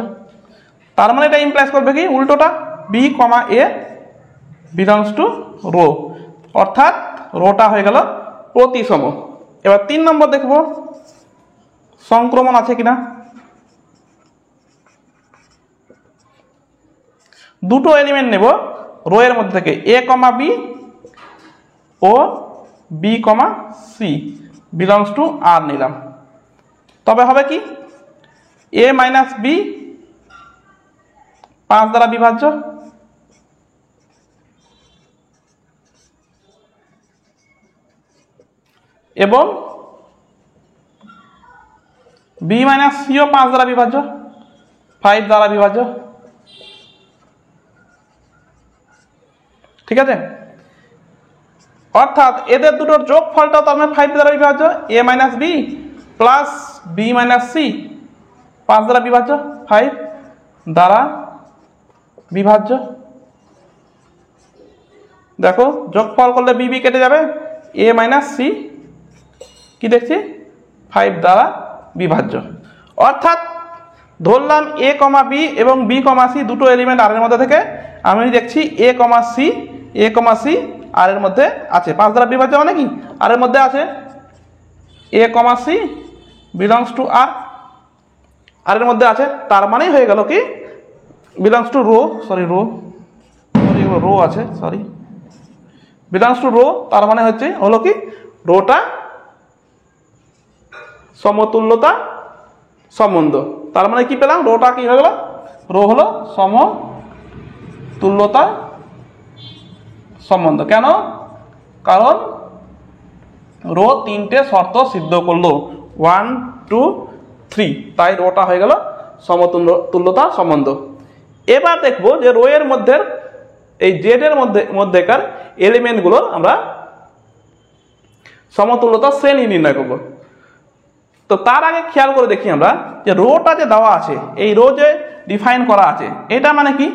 তার মানে এটা ইমপ্লাইজ করবে কি উল্টোটা B comma A belongs to rho, অর্থাৎ রোটা হয়ে গেল প্রতিসম। এবার 3 নম্বর দেখব সংক্রমণ আছে কিনা। দুটো এলিমেন্ট নেব রো এর মধ্যে থেকে এ কমা বি ও B comma C belongs to R নিলাম, তবে হবে কি এ মাইনাস বি 5 দ্বারা বিভাজ্য এবং বি মাইনাস সিও 5 দ্বারা বিভাজ্য, 5 দ্বারা বিভাজ্য। ঠিক আছে, অর্থাৎ এদের দুটোর যোগফলটাও তার মানে 5 দ্বারা বিভাজ্য, A minus B plus B minus C 5 দ্বারা বিভাজ্য, 5 দ্বারা বিভাজ্য। দেখো যোগফল করলে বি বি কেটে যাবে, এ মাইনাস সি কি দেখছি 5 দ্বারা বিভাজ্য। অর্থাৎ ধরলাম এ কমা বি এবং বি কমা সি দুটো এলিমেন্ট আর এর মধ্যে থেকে আমি দেখছি এ কমা সি আর এর মধ্যে আছে, 5 দ্বারা বিভাজ্য মানে কি আর এর মধ্যে আছে এ comma C belongs to R এর মধ্যে আছে, তার মানেই হয়ে গেল কি বিলংস টু রো, রো আছে বিলংস টু রো, তার মানে হচ্ছে হলো কি রোটা সমতুল্যতা সম্বন্ধ। তার মানে কি পেলাম, রোটা কি হয়ে গেল, রো হলো সমতুল্যতা সম্বন্ধ। কেন, কারণ রো 3টে শর্ত সিদ্ধ করলো 1 2 3, তাই রোটা হয়ে গেল সমতুল্যতা সম্বন্ধ। এবার দেখবো যে রো এর মধ্যে এই জেড এর মধ্যেকার এলিমেন্টগুলোর আমরা সমতুল্যতা শ্রেণী নির্ণয় করব। তো তার আগে খেয়াল করে দেখি আমরা যে রোটা যে দেওয়া আছে, এই রো যে ডিফাইন করা আছে এটা মানে কি,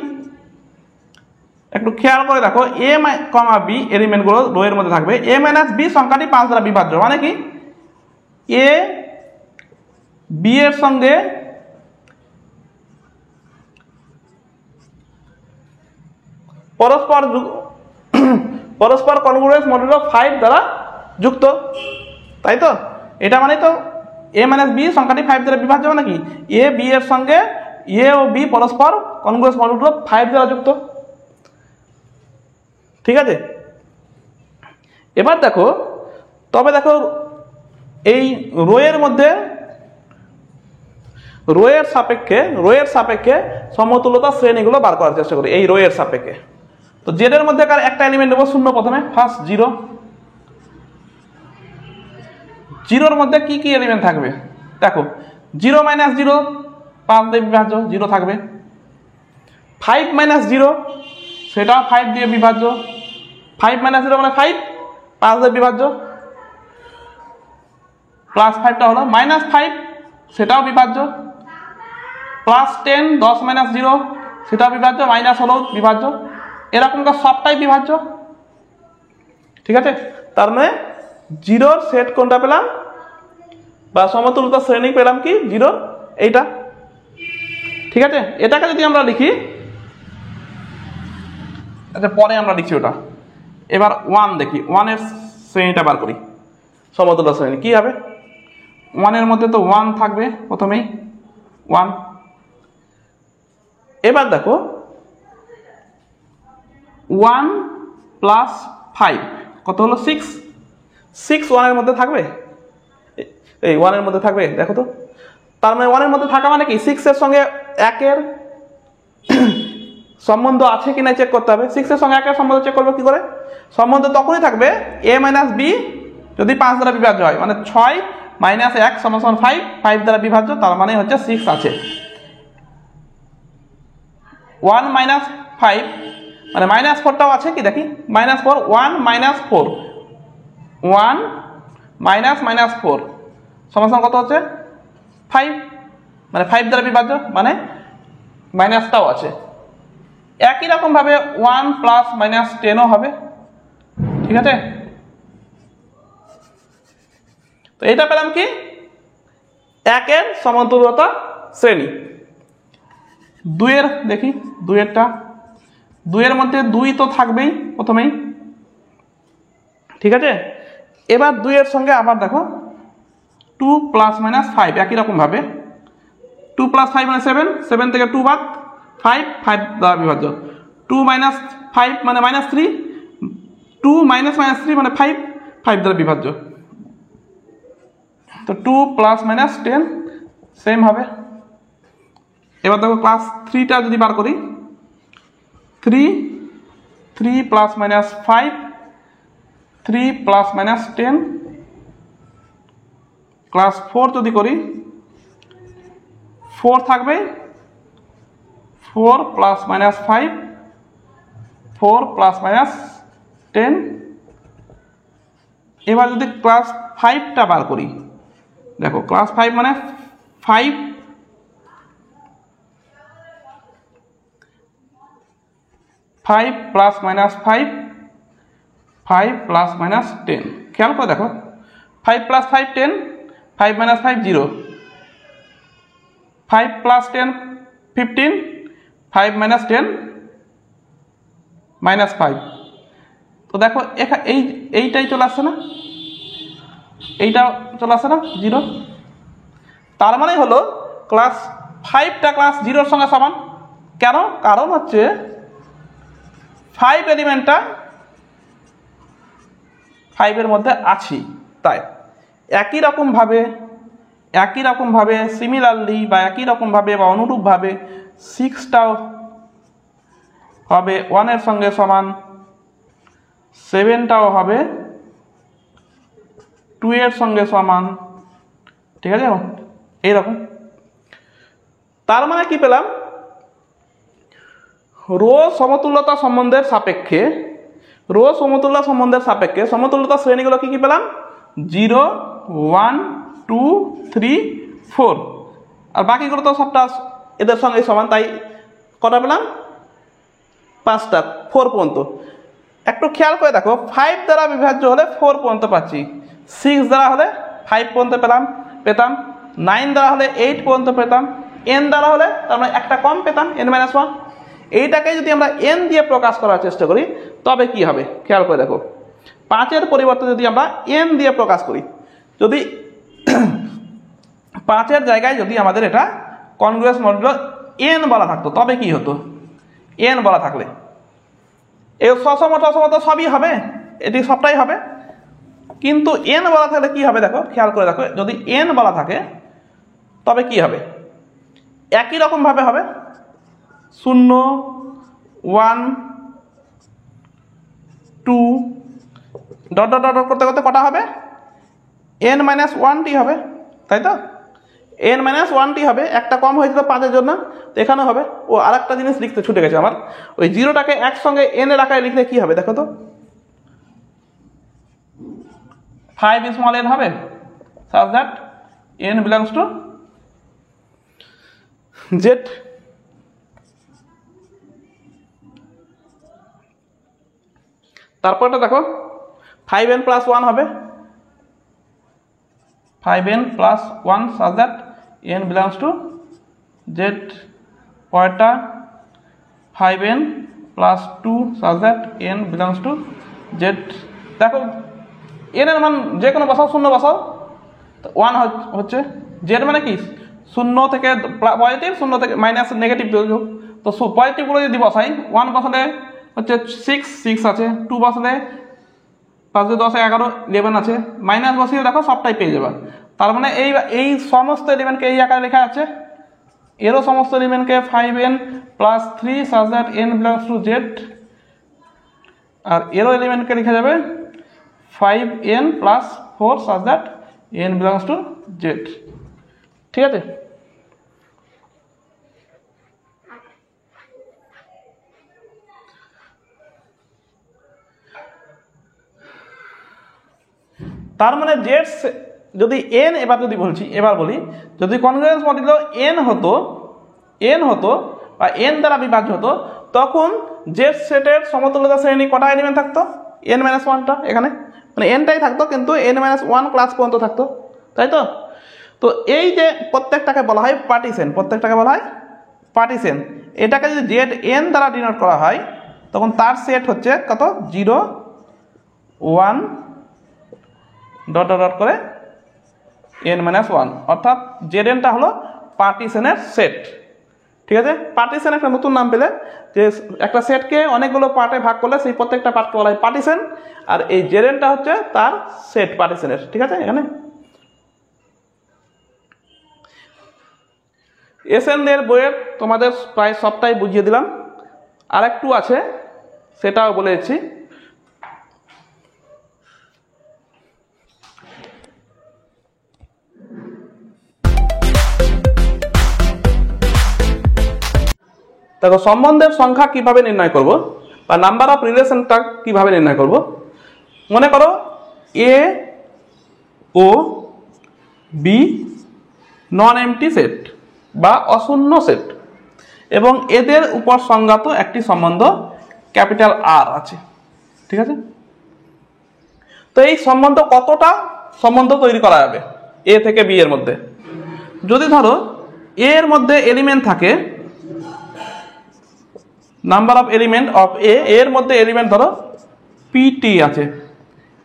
একটু খেয়াল করে দেখো এ কমা বি এলিমেন্টগুলো রো এর মধ্যে থাকবে, এ মাইনাস বি সংখ্যাটি 5 দ্বারা বিভাজ্য মানে কি এ বি এর সঙ্গে পরস্পর কনগ্রুয়েন্স মডুলো 5 দ্বারা যুক্ত, তাই তো এটা মানে তো এ মাইনাস বি সংখ্যাটি 5 দ্বারা বিভাজ্য মানে কি এ বি এর সঙ্গে এ ও বি পরস্পর কনগ্রুয়েন্স মডুলো 5 দ্বারা যুক্ত। ঠিক আছে, এবার দেখো তবে দেখো এই রো এর মধ্যে রো এর সাপেক্ষে সমতুল্যতা শ্রেণীগুলো বার করার চেষ্টা করি এই রো এর সাপেক্ষে। তো জেড এর মধ্যে একটা এলিমেন্ট নেব 0 প্রথমে, ফার্স্ট 0, 0 মধ্যে কি কি এলিমেন্ট থাকবে দেখো 0 মাইনাস 0 5 দিয়ে বিভাজ্য 0 থাকবে, 5 মাইনাস 0 সেটাও 5 দিয়ে বিভাজ্য, 5 মাইনাস 0 মানে 5 5 দিয়ে বিভাজ্য, প্লাস 5টা হলো মাইনাস 5 সেটাও বিভাজ্য, প্লাস 10 10 মাইনাস 0 সেটাও বিভাজ্য, মাইনাস হলো বিভাজ্য, এরকম সবটাই বিভাজ্য। ঠিক আছে, তার মানে 0 সেট কোনটা পেলাম বা সমতুল্যতা শ্রেণী পেলাম কি 0 এইটা। ঠিক আছে, এটাকে যদি আমরা লিখি, আচ্ছা পরে আমরা লিখছি ওটা, এবার 1 দেখি, 1 এর শ্রেণীটা বার করি, সমতুল্য শ্রেণী কি হবে, 1 এর মধ্যে তো 1 থাকবে প্রথমেই 1। এবার দেখো 1 প্লাস 5 কত হলো 6, 6 1 এর মধ্যে থাকবে, এই 1 এর মধ্যে থাকবে দেখো তো, তার মানে 1 এর মধ্যে থাকা মানে কি 6 এর সঙ্গে 1 এর সম্বন্ধ আছে কিনা চেক করতে হবে। 6 এর সঙ্গে 1 এর সম্বন্ধ চেক করবো কি করে? সম্বন্ধ তখনই থাকবে a - b যদি 5 দ্বারা বিভাজ্য হয়, মানে 6 - 1 = 5, 5 দ্বারা বিভাজ্য, তার মানে হচ্ছে 6 আছে। 1 - 5 মানে -4টাও আছে কি দেখি, -4, 1 - 4, 1 - -4 সমান কত হচ্ছে 5, মানে 5 দ্বারা বিভাজ্য, মানে মাইনাসটাও আছে। একই রকম ভাবে 1 + -10ও হবে, ঠিক আছে। তো এটা পেলাম কি 1 এর সমতুল্যতা শ্রেণী। 2 এর দেখি, 2 এরটা, 2 এর মধ্যে 2 তো থাকবেই প্রথমেই, ঠিক আছে। এবার 2 এর সঙ্গে আবার দেখো 2 + -5 একই রকম ভাবে 2 + 5 মানে 7, 7 থেকে 2 বাদ, 5, 5 দ্বারা বিভাজ্য, 2 - 5 মানে -3, 2 - -3 মানে 5, 5 দ্বারা বিভাজ্য। তো 2 + -10 সেম হবে। এবার দেখো ক্লাস 3টা যদি বার করি, 3 + -5, 3 + -10, ক্লাস 4 যদি করি 4 থাকবে, 4 + -5, 4 + -10। এবার যদি ক্লাস 5টা বার করি, দেখো ক্লাস 5 মানে 5 5 + -5, 5 + -10, খেয়াল করে দেখো 5 + 5 10, 5 - 5 0, 5 + 10 15, 5 - 10 -5। তো দেখো এইটাই চলে আসছে না, এইটা চলে আসছে না 0। তার মানে হলো ক্লাস 5টা ক্লাস 0-র সঙ্গে সমান। কেন? কারণ হচ্ছে 5 এলিমেন্টটা 5 এর মধ্যে আছি, তাই একই রকম ভাবে সিমিলারলি বা একই রকম ভাবে বা অনুরূপভাবে 6টাও হবে 1 এর সঙ্গে সমান, 7টাও হবে 2 এর সঙ্গে সমান, ঠিক আছে এইরকম। তার মানে কি পেলাম, রো সমতুল্যতা সম্বন্ধের সাপেক্ষে সমতুল্যতা শ্রেণীগুলো কি পেলাম, 0 1 2 3 4, আর বাকিগুলো তো সবটা এদের সঙ্গে সমান, তাই কটা পেলাম 5টা, 4 পর্যন্ত। একটু খেয়াল করে দেখো 5 দ্বারা বিভাজ্য হলে 4 পর্যন্ত পাচ্ছি, 6 দ্বারা হলে 5 পর্যন্ত পেতাম, 9 দ্বারা হলে 8 পর্যন্ত পেতাম, n দ্বারা হলে তার মানে একটা কম পেতাম, n - 1। এইটাকে যদি আমরা n দিয়ে প্রকাশ করার চেষ্টা করি তবে কি হবে, খেয়াল করে দেখো 5-এর পরিবর্তে যদি আমরা n দিয়ে প্রকাশ করি, যদি 5-এর জায়গায় যদি আমাদের এটা কনগ্রুয়েন্স মডুলো n বলা থাকতো তবে কি হতো, n বলা থাকলে এই সসমতা সবই হবে, এটি সবটাই হবে। কিন্তু n বলা থাকলে কি হবে দেখো, খেয়াল করে দেখো, যদি n বলা থাকে তবে কি হবে, একই রকম ভাবে হবে 0 1 2 ডট ডট ডট করতে করতে কটা হবে, n - 1টি হবে, তাই তো n - 1টি হবে, একটা কম হয়েছিল 5-এর জন্য, তো এখানেও হবে। ও আরেকটা জিনিস লিখতে ছুটে গেছে আমার, ওই 0টাকে একসঙ্গে n এর আকারে লিখলে কি হবে দেখো তো, 5 হবে, such that n belongs to z। তারপরটা দেখো 5n + 1 হবে, 5n + 1 such that n belongs to z। পরেরটা 5n + 2 such that n belongs to z। দেখো n এর মান যে কোনো বসাও, 0 বসাও, 1 হচ্ছে, z মানে কি 0 থেকে পজিটিভ, 0 থেকে মাইনাস নেগেটিভ যোগ, তো পজিটিভগুলো যদি বসাই 1 বসালে হচ্ছে 6 আছে, 2 বসালে 5 10 11 11 আছে, মাইনাস বসিয়ে দেখো সবটাই পেয়ে যাবে। তার মানে এই সমস্ত এলিমেন্টকে এই আকারে লেখা আছে, এরও সমস্ত এলিমেন্টকে 5n plus 3 such that n belongs to z, আর এরও এলিমেন্টকে লেখা যাবে 5n plus 4 such that n belongs to z। ঠিক আছে, তার মানে জেড যদি এন, এবার বলি যদি কনগ্রুয়েন্স মডুলো এন হতো বা এন দ্বারা বিভাজ্য হতো, তখন জেড সেটের সমতুল্যতা শ্রেণী কটা এলিমেন্ট থাকতো? n-1টা, এখানে মানে এনটাই থাকতো কিন্তু n-1 ক্লাস পর্যন্ত থাকতো, তাই তো? তো এই যে প্রত্যেকটাকে বলা হয় পার্টিশন, এটাকে যদি জেড এন দ্বারা ডিনোট করা হয় তখন তার সেট হচ্ছে কত? 0 1 ডট ডট ডট করে n-1, অর্থাৎ জেডএনটা হলো পার্টিশনের সেট। ঠিক আছে, পার্টিশন একটা নতুন নাম পেলে, যে একটা সেটকে অনেকগুলো পার্টে ভাগ করলে সেই প্রত্যেকটা পার্টকে বলা হয় পার্টিশন, আর এই জেডএনটা হচ্ছে তার সেট পার্টিশনের। ঠিক আছে, এখানে এসএন এর বইয়ের তোমাদের প্রায় সবটাই বুঝিয়ে দিলাম, আর একটু আছে সেটাও বলে দিচ্ছি। দেখো, সম্বন্ধের সংখ্যা কিভাবে নির্ণয় করব বা নাম্বার অফ রিলেশনটা কিভাবে নির্ণয় করব। মনে করো এ ও বি নন এমটি সেট বা অশূন্য সেট, এবং এদের উপর সংজ্ঞাত একটি সম্বন্ধ ক্যাপিটাল আর আছে। ঠিক আছে, তো এই কতটা সম্বন্ধ তৈরি করা যাবে এ থেকে বি এর মধ্যে? যদি ধরো এ এর মধ্যে এলিমেন্ট থাকে, নাম্বার অফ এলিমেন্ট অফ এ এর মধ্যে এলিমেন্ট ধরো পিটি আছে,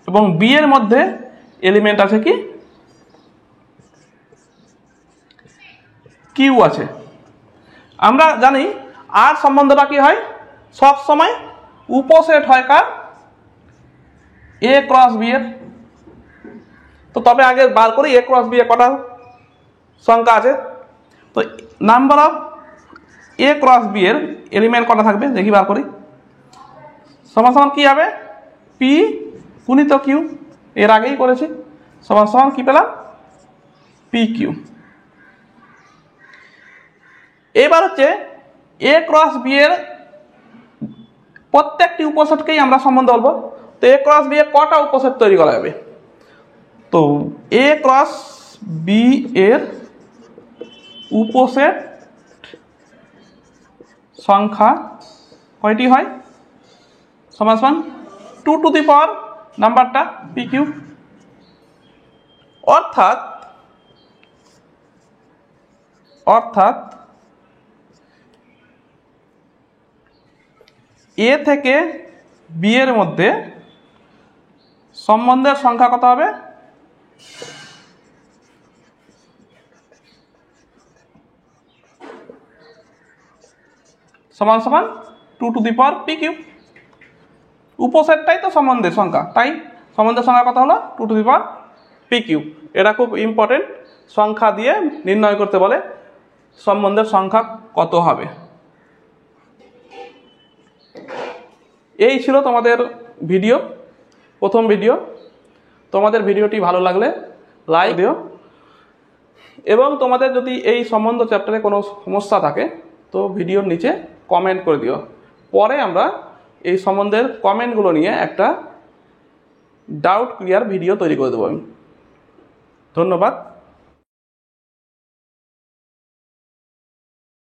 এবং বি এর মধ্যে এলিমেন্ট আছে কি কিউ আছে। আমরা জানি আর সম্বন্ধটা কি হয়, সব সময় উপসেট হয় কার? এ ক্রস বি এর। তো তবে আগে বার করি এ ক্রস বি এর কটা সংখ্যা আছে। তো number of A cross B এর এলিমেন্ট কটা থাকবে দেখি, বার করি। সমান সমান কি হবে? পি গুণিত কিউ, এর আগেই করেছি, সমান সমান কি পেলাম? P Q. এবার হচ্ছে এ ক্রস বি এর প্রত্যেকটি উপসেটকেই আমরা সম্বন্ধ বলবো। তো এ ক্রস বি এর কটা উপসেট তৈরি করা যাবে? তো এ ক্রস বি এর উপসেট সংখ্যা কয়টি হয়? সমান সমান 2 টু দি পাওয়ার নাম্বারটা পি কিউ। অর্থাৎ এ থেকে বি এর মধ্যে সম্বন্ধের সংখ্যা কত হবে? সমান সমান 2 to the power P Q. উপসেটটাই তো সম্বন্ধের সংখ্যা, তাই সম্বন্ধের সংখ্যা কত হলো? 2 to the power P Q. এটা খুব ইম্পর্টেন্ট, সংখ্যা দিয়ে নির্ণয় করতে বলে সম্বন্ধের সংখ্যা কত হবে। এই ছিল তোমাদের ভিডিও, প্রথম ভিডিও। তোমাদের ভিডিওটি ভালো লাগলে লাইক দিও, এবং তোমাদের যদি এই সম্বন্ধ চ্যাপ্টারে কোনো সমস্যা থাকে তো ভিডিওর নিচে কমেন্ট করে দিও। পরে আমরা এই সম্বন্ধের কমেন্টগুলো নিয়ে একটা ডাউট ক্লিয়ার ভিডিও তৈরি করে দেবো আমি। ধন্যবাদ।